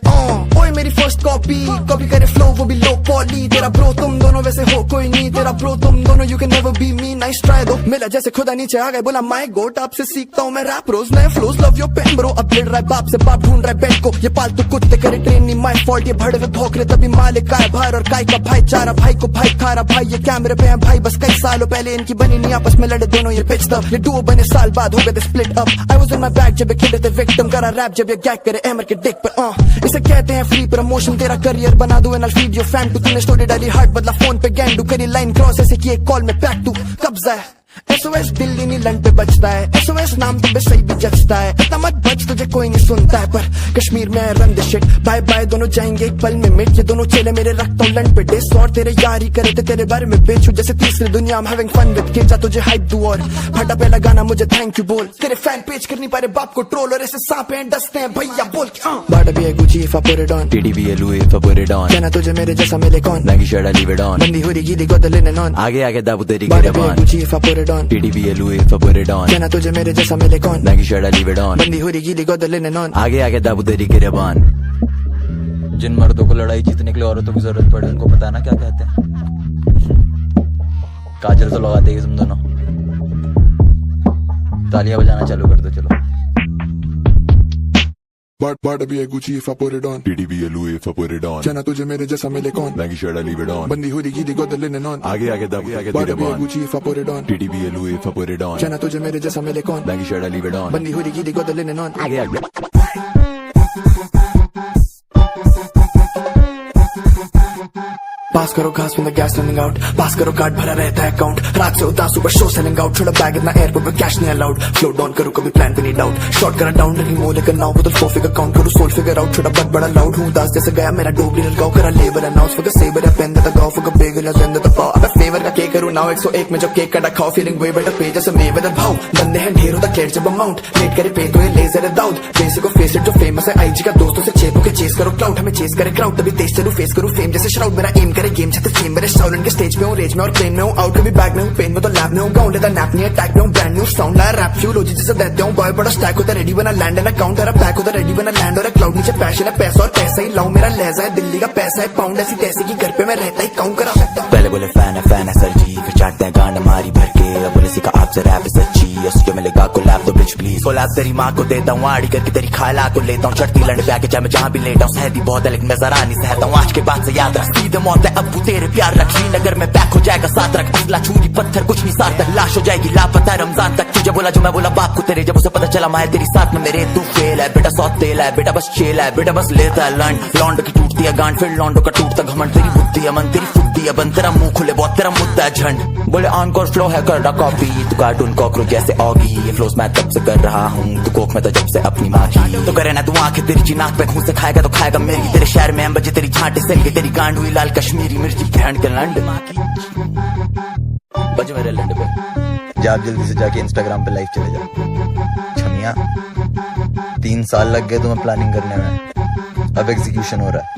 ओए मेरी फर्स्ट कॉपी करे फ्लो वो भी लो पॉली तेरा ब्रो तुम दोनों वैसे हो कोई नहीं तेरा ब्रो तुम दोनों you can never be me nice try दो मिला जैसे खुदा नीचे आ गए बोला माय गॉड आपसे सीखता हूँ मैं रैप रोज नए flows love your pen bro upgrade रहा है बाप से बाप ढूंढ रहा है बेड को ये पालतू कुत्ते करे ट्रेन नहीं माय फॉल्ट ये भड़े हुए भौंक रहे तभी मालिक का है बाहर और काय का भाईचारा भाई को भाई खा रहा भाई ये कैमरे पे है भाई बस कई सालों पहले इनकी बनी नहीं आपस में लड़े दोनों ये पिच तब ये डुओ बने साल बाद हो गए थे split up I was in my bag जब ये खेले थे विक्टिम करा रैप जब ये गैग करे एमर के डिक पर इसे कहते हैं फ्री प्रमोशन तेरा करियर बना दूं and I feed your fan too तूने स्टोरी डाली हार्ट बदला फोन पे गैंडू करी लाइन क्रॉस ऐसे की एक कॉल में पैक तू कब्जा है SOS दिल्ली नहीं लन पे बचता है SOS नाम तो सही भी जचता है इतना मत बच तुझे कोई नहीं सुनता है पर कश्मीर में run the shit bye bye दोनों जाएंगे एक पल में मिट ये दोनों चेले मेरे रखता हूँ लन पे डिस और तेरे यार ही करे थे तेरे बारे में बेचू जैसे तीसरी दुनिया में हैविंग फन विद किड्स तुझे हाइप दू और फटा पहला गाना मुझे थैंक यू बोल तेरे फैन पेज कर नहीं पा रहे बाप को ट्रोल और ऐसे सांप हैं डसते हैं भैया बोल के बाड़ा भी है Gucci if I put it on TDB Louis if I put it on कहना तुझे मेरे जैसा मिले कौन Nike shirt I leave it on बंदी हो रही गीली को दिल नॉन आगे आगे दाबू तेरी बाड़ा भी है गिरबान Gucci if I put it on TDB Louis if I put it on कहना तुझे मेरे जैसा मिले कौन Nike shirt I leave it on बंदी हो रही गीली को दिल नॉन आगे आगे दाबू तेरी गिरबान जिन मर्दों को लड़ाई जीतने के लिए औरतों की जरूरत पड़े उनको पता ना क्या कहते हैं काजल तो लगाते ही तुम दोनों तालियां बजाना चालू कर दो चलो बाड़ा भी है Gucci if I put it on TDB Louis if I put it on कहना तुझे मेरे जैसा मिले कौन Nike shirt I leave it on बंदी हो रही गीली को दिल नॉन आगे आगे दाबू आगे बाड़ा भी है गिरबान Gucci if I put it on TDB Louis if I put it on कहना तुझे मेरे जैसा मिले कौन Nike shirt I leave it on बंदी हो रही गीली को दिल नॉन आगे आगे पास करो घास में गैस रनिंग आउट पास करो कार्ड भरा रहता है अकाउंट रात से होता सुपर शो सेलिंग आउट छोड़ा बैग इतना एयरपोर्ट में कैश नहीं अलाउड फ्लो डाउन करो कभी प्लान पे नहीं डाउट शॉर्ट करा डाउन रही मोले का नाउ तो 4 फिगर काउंट करो सोल फिगर आउट छोटा बहुत बड़ा लाउड हूं दास जैसे गया मेरा डोबली लगाओ करा लेबर अनाउंस फिगर सेवर या पेन द गाओ फिगर बेगल या जिंदा द पाव अब फ्लेवर का केक करूं नाउ 101 में जब केक काटा खाओ फीलिंग वे बेटर पे जैसे मे विद भाव बंदे हैं ढेरों द क्लेट जब अमाउंट लेट करे पे तो ये लेजर है दाऊद बेसिक को फेस जो फेमस है आईजी का दोस्तों से चेप के चेस करो क्लाउड हमें चेस करे क्राउड तभी तेज चलू फेस करूं फेम जैसे श्राउड मेरा एम करे गेम छते फेम मेरे स्टाउलन के स्टेज पे हूं रेज में और प्लेन में हूं आउट कभी बैग में हूं पेन में तो लैब में हूं गाउंड लेता नैप नहीं अटैक में हूं ब्रांड न्यू साउंड लाया रैप फ्यूलॉजी जैसे देते हूं बॉय बड़ा स्टैक होता रेडी बना लैंड एंड अकाउंट है पैक होता रेडी बना लैंड और क्लाउड नीचे पैशन है पैसा और पैसा ही लाऊं मेरा लहजा है दिल्ली का पैसा है पाउंड ऐसी तैसे की घर पे मैं रहता ही काउंट करा सकता पहले बोले फैन है सर जी फिर चाटते हैं गांड मारी भर के अब बोले सीखा आपसे रैप सच्ची उसके मिलेगा कोलैब तो बिच प्लीज कोलैब तेरी माँ को देता हूँ आड़ी करके तेरी खाला को लेता हूँ चढ़ती लड़ पे आके चाहे मैं जहाँ भी लेटा हूँ सहती बहुत है लेकिन मैं जरा नहीं सहता हूँ आज के बाद से याद रख सीधे मौत है अब्बू तेरे प्यार रख श्रीनगर में पैक हो जाएगा साथ रख असला छुरी पत्थर कुछ नहीं सार्थक लाश हो जाएगी लापता है रमजान तक तुझे बोला जो मैं बोला बाप को तेरे जब उसे पता चला मैं तेरी साथ में मेरे तू फेल है बेटा सौ तेल है बेटा बस चेल है बेटा बस लेता है लंड लौंडो की टूटती है गांड फिर लौंडो का टूटता घमंड तेरी बुद्धि है मन तेरी फुद्दी है बन तेरा मुंह खुले बहुत तेरा मुद्दा है झंड बोले ऑनकोर फ्लो है कर रहा कॉपी तू कार्टून कॉकरोच जैसे ऑगी ये फ्लोस मैं तब से कर रहा हूँ तू कोक में तो जब से अपनी माँ की तो करे ना तू आंखें तेरी चिनाक पे खून से खाएगा तो खाएगा मेरी तेरे शहर में बजे तेरी झांटे से तेरी गांड हुई लाल कश्मीरी मिर्ची बैंड के लंड बज मेरे लंड पे या आप जल्दी से जाके इंस्टाग्राम पे लाइव चले जाओ। छमिया 3 साल लग गए तुम्हें प्लानिंग करने में, अब एग्जीक्यूशन हो रहा है।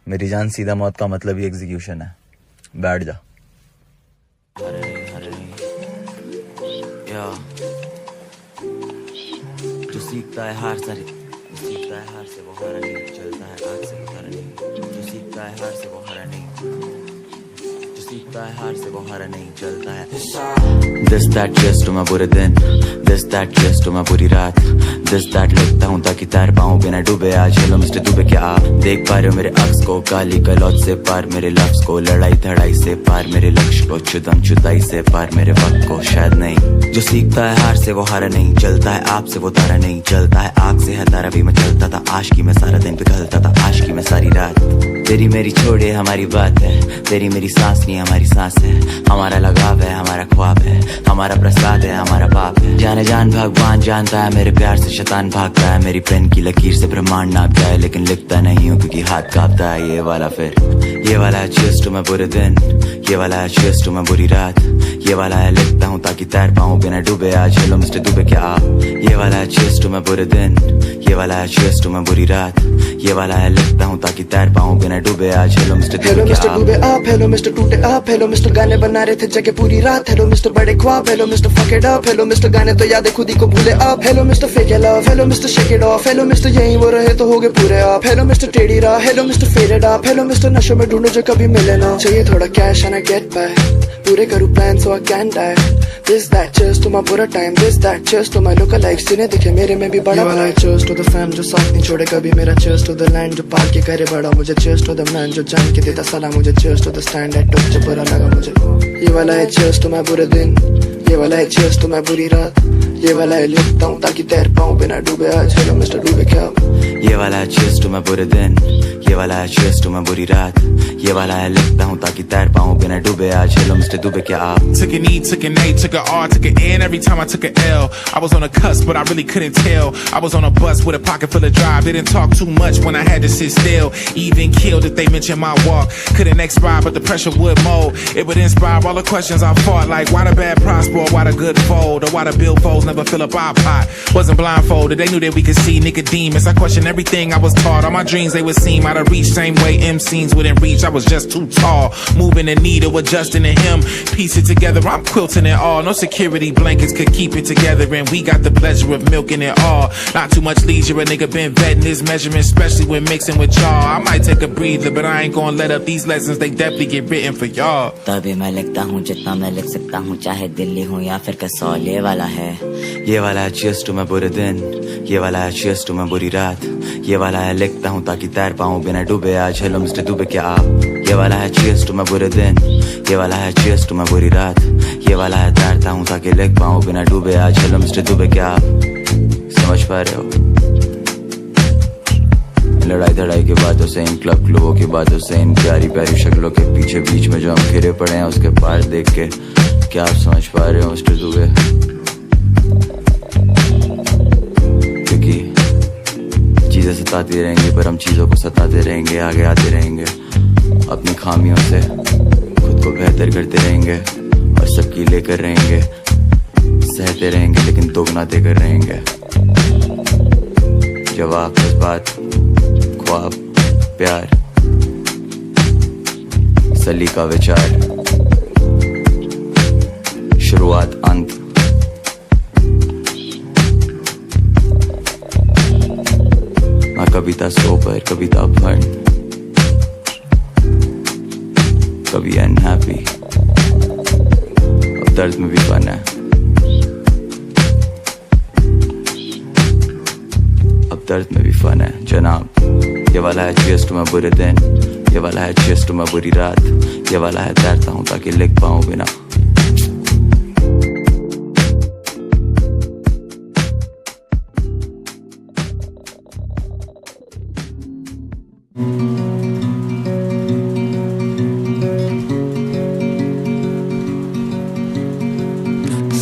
मेरी जान, सीधा मौत का मतलब ही एग्जीक्यूशन है। बैठ जा। जो सीखता है हार से, सीखता है हार से वो हारा नहीं, चलता है आग से वो हारा नहीं। जो सीखता है हार से वो हारा नहीं, जो सीखता है हार से वो हारा नहीं, चलता है। This that just मैं बुरे दिन, this that just मैं बुरी रात, this that लिखता हूँ ताकि तैर पाऊँ बिना डूबे। आज हेलो मिस्टर डूबे, क्या आप देख पा रहे हो मेरे अक्स को? गाली गलौज से पार मेरे लफ्ज को, लड़ाई धड़ाई से पार मेरे लक्ष्य को, चुदम चुदाई से पार मेरे वक्त को। शायद नहीं, जो सीखता है हार से वो हारा नहीं, चलता है आपसे वो तारा नहीं, चलता है आग से है तारा भी। मैं चलता था आशिकी में सारा दिन, पिघलता था आशिकी में सारी रात। तेरी मेरी छोड़े हमारी बात है, तेरी मेरी सांस नहीं हमारी सांस है। हमारा लगाव है, हमारा ख्वाब है, हमारा प्रसाद है, हमारा पाप है। जाने जान भगवान जानता है मेरे प्यार से शैतान भागता है। मेरी पेन की लकीर से ब्रह्मांड नाप जाए, लेकिन लिखता नहीं हूँ क्योंकि हाथ कांपता है। ये वाला फिर, ये वाला है चेस्ट में बुरे दिन, ये वाला है चेस्ट में बुरी रात, ये वाला है लिखता हूँ ताकि तैर पाऊँ बिना डूबे। आज हेलो मिस्टर डूबे, क्या आप? ये वाला है चेस्ट में बुरे दिन, ये वाला है चेस्ट में बुरी रात, ये वाला है लिखता हूँ ताकि तैर पाऊँ बिना डूबे। आज हेलो मिस्टर डूबे, क्या आप? हेलो मिस्टर टूटे आप, हेलो मिस्टर गाने बना रहे थे जगह पूरी रात। हेलो मिस्टर बड़े ख्वाब, hello mister fuck it up, hello mister गाने तो याद है खुद ही को भूले आप। Hello mister fake love, hello mister shake it of, hello mister यहीं वो रहे तो हो गए पूरे आप। हेलो मिस्टर टेढ़ी राह, hello mister faded up, hello mister नशे में ढूंढो जो कभी मिले ना। चाहिए थोड़ा cash and I get back, पूरे करूँ plan so I can die. This that cheers to my बुरा time, this that cheers to my lookalikes, जिन्हें दिखे मेरे में भी बड़ा। ये वाला है cheers to the fam जो साथ नहीं छोड़े कभी मेरा, cheers to the land जो पाल के करे बड़ा मुझे, cheers to the man जो जान के देता सलाम मुझे, cheers to the stand that took जो बुरा लगा मुझे। ये वाला है cheers to my बुरे दिन, ये वाला है cheers to my बुरी रात, ये वाला है लिखता हूँ ताकि तैर पाऊँ बिना डूबे। आज हेलो मिस्टर डूबे, क्या आप? ये वाला है cheers to my बुरे दिन, ये वाला है cheers to my बुरी रात, ये वाला है लिखता हूँ ताकि तैर पाऊँ बिना डूबे। आज हेलो मिस्टर डूबे, क्या आप? Took an E, took an A, took an R, took an N. Every time I took an L, I was on a cusp, but I really couldn't tell. I was on a bus with a pocket full of drive. Didn't talk too much when I had to sit still. Even killed if they mentioned my walk. Couldn't expire, but the pressure would mold. It would inspire all the questions I fought, like why the bad prosper, why the good fold, or why the billfolds never fill up our pot. Wasn't blindfolded, they knew that we could see Nicodemus. I questioned everything I was taught. All my dreams, they would seem out of reach. Same way MCs wouldn't reach. I was just too tall. Moving the needle, adjusting to him. Piece it together, I'm quilting it all. No security blankets could keep it together, and we got the pleasure of milking it all. Not too much leisure, a nigga been vetting his measurements, especially when mixing with y'all. I might take a breather, but I ain't gonna let up these lessons. They definitely get written for y'all. तभी मैं लिखता हूँ जितना मैं लिख सकता हूँ, चाहे दिल्ली हूँ या फिर कसौल। ये वाला है, ये वाला है cheers to my बुरे दिन, ये वाला है cheers to my बुरी रात, ये वाला है लिखता हूँ ताकि तैर पाऊँ बिना डूबे। आज हेलो मिस्टर डूबे, क्या आप? ये वाला है cheers to my बुरे दिन, ये वाला है cheers to my बुरी रात, ये वाला है तैरता हूँ ताकि लिख पाऊँ बिना डूबे। आज हेलो मिस्टर डूबे, क्या आप समझ पा रहे हो? लड़ाई धड़ाई के बातों से, इन क्लब क्लबों की बातों से, इन प्यारी प्यारी शक्लों के पीछे बीच में जो हम घिरे पड़े हैं, उसके पार देख के क्या आप समझ पा रहे हो मिस्टर डूबे? क्योंकि चीजें सताती रहेंगी, पर हम चीजों को सताते रहेंगे, आगे आते रहेंगे, अपनी खामियों से खुद को बेहतर करते रहेंगे और सबकी लेकर रहेंगे, सहते रहेंगे लेकिन दोगुना देकर रहेंगे। जवाब, जज्बात, ख्वाब, प्यार, सलीका, विचार, शुरुआत, अंत, मैं कविता सोबर, कविता फन, कभी अनहैप्पी, अब दर्द में भी फन है, अब दर्द में भी फन है जनाब। ये वाला है cheers to my बुरे दिन, ये वाला है cheers to my बुरी रात, ये वाला है तैरता हूँ ताकि लिख पाऊँ बिना।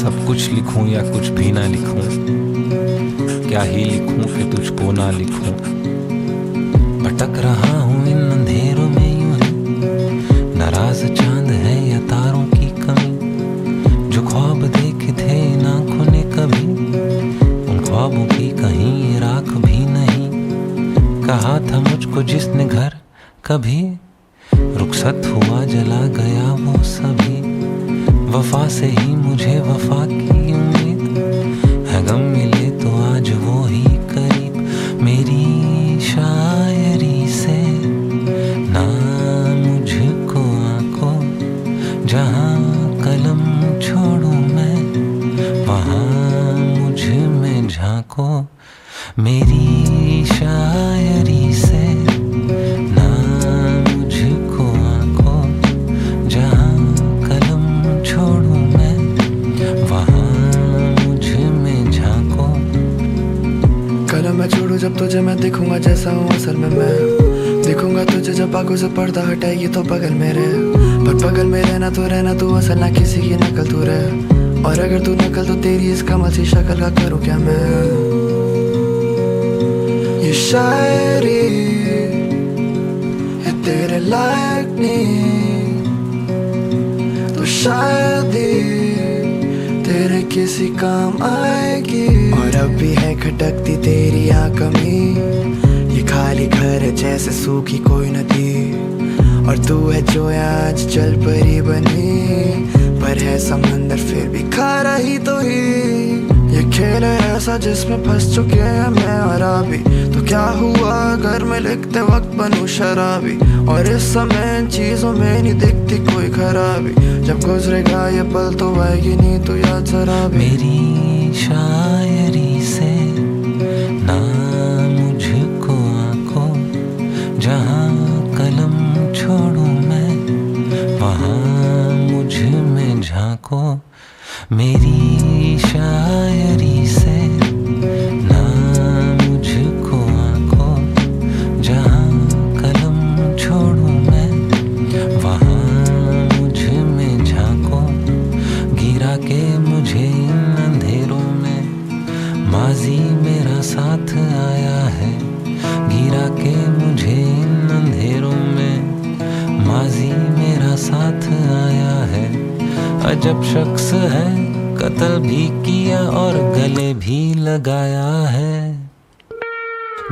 सब कुछ लिखूं या कुछ भी ना लिखूं, क्या ही लिखूं कि तुझको ना लिखूं। भटक रहा हूँ इन अंधेरों में यूं ही, नाराज चांद है या तारों की कमी, जो कभी रुखसत हुआ जला गया वो सभी वफा से ही मुझे वफा की उम्मीद है गम मिले तो आज वो ही करीब मेरी शायरी से ना मुझको आंखों जहाँ कलम छोड़ूं मैं वहाँ मुझ में झांको मेरी शायरी से ना मुझको आंखों जहाँ कलम छोड़ूं मैं वहाँ मुझ में झांको। कलम मैं छोड़ू जब तुझे मैं दिखूंगा जैसा हूँ असल में मैं दिखूंगा तुझे जब आंखों से पर्दा हटाएगी तो बगल में रहे पर बगल में रहना तू असल ना किसी की नकल तू रहे और अगर तू नकल तो तेरी इस कमल सी शक्ल का करूँ क्या मैं। ये शायरी है तेरे लायक नहीं तो शायद ही तेरे किसी काम आएगी और अब भी है खटकती तेरी आँख में ये खाली घर है जैसे सूखी कोई नदी और तू है जो आज जल परी बनी पर है समंदर फिर भी खारा ही तो ही ये खेल है ऐसा जिसमें फंस चुके हैं मैं और अभी तो क्या हुआ अगर मैं लिखते वक्त बनूं शराबी और इस समय इन चीजों में नहीं दिखती कोई खराबी जब गुजरेगा ये पल तो आएगी नहीं तो याद जरा भी मेरी शायरी से ना मुझको आंखों जहाँ कलम छोड़ूं मैं वहाँ मुझ में झांको मेरी शायरी से ना मुझको आंखों जहाँ कलम छोड़ूं मैं वहाँ मुझ में झांको गिरा के मुझे इन अंधेरों में माजी मेरा साथ आया है गिरा के मुझे इन अंधेरों में माजी मेरा साथ आया है अजब शख्स है कत्ल भी किया और गले भी लगाया है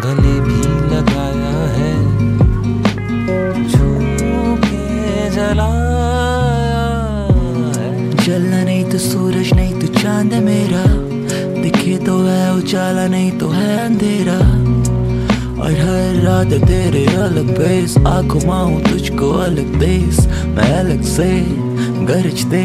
गले भी लगाया है छू के जलाया है। जलना नहीं तो सूरज नहीं तो चांद है मेरा दिखे तो है उजाला नहीं तो है अंधेरा और हर रात तेरे अलग बेस आंखों माऊं तुझको अलग देश मैं अलग से गरज दे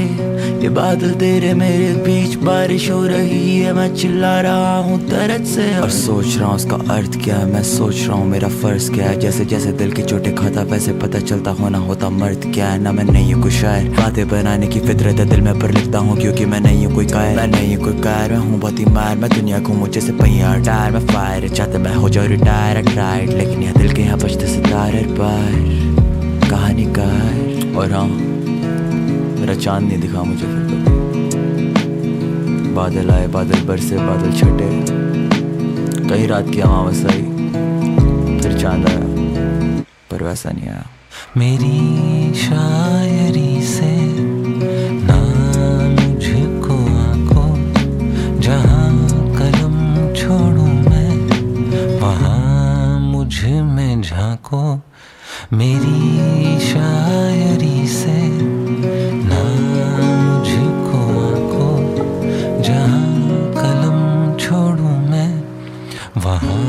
ये बादल तेरे मेरे बीच बारिश हो रही है मैं चिल्ला रहा हूँ दर्द से और सोच रहा हूँ उसका अर्थ क्या है मैं सोच रहा हूँ मेरा फर्ज क्या है जैसे जैसे दिल की चोटें खाता वैसे पता चलता होना होता मर्द क्या है ना मैं नहीं हूँ कोई शायर बातें बनाने की फितरत है दिल में पर लिखता हूँ क्योंकि मैं नहीं हूँ कोई कायर मैं नहीं हूँ कोई कायर मैं हूँ बहुत ही मार मैं दुनिया घूमूं जैसे पहिया टायर मैं फायर चाहते मैं हो जाऊँ रिटायर ट्राइड लेकिन यहाँ दिल के यहाँ बजते सितारे बार कहानी कार और हाँ मेरा चांद नहीं दिखा मुझे फिर कभी बादल आए बादल बरसे बादल छटे कहीं रात की अमावस आई फिर चांद आया पर वैसा नहीं आया मेरी शायरी से ना मुझको आंखों जहाँ कलम छोड़ूं मैं वहाँ मुझ में झांको मेरी शायरी से ना मुझको आंखों जहाँ कलम छोड़ूं मैं वहाँ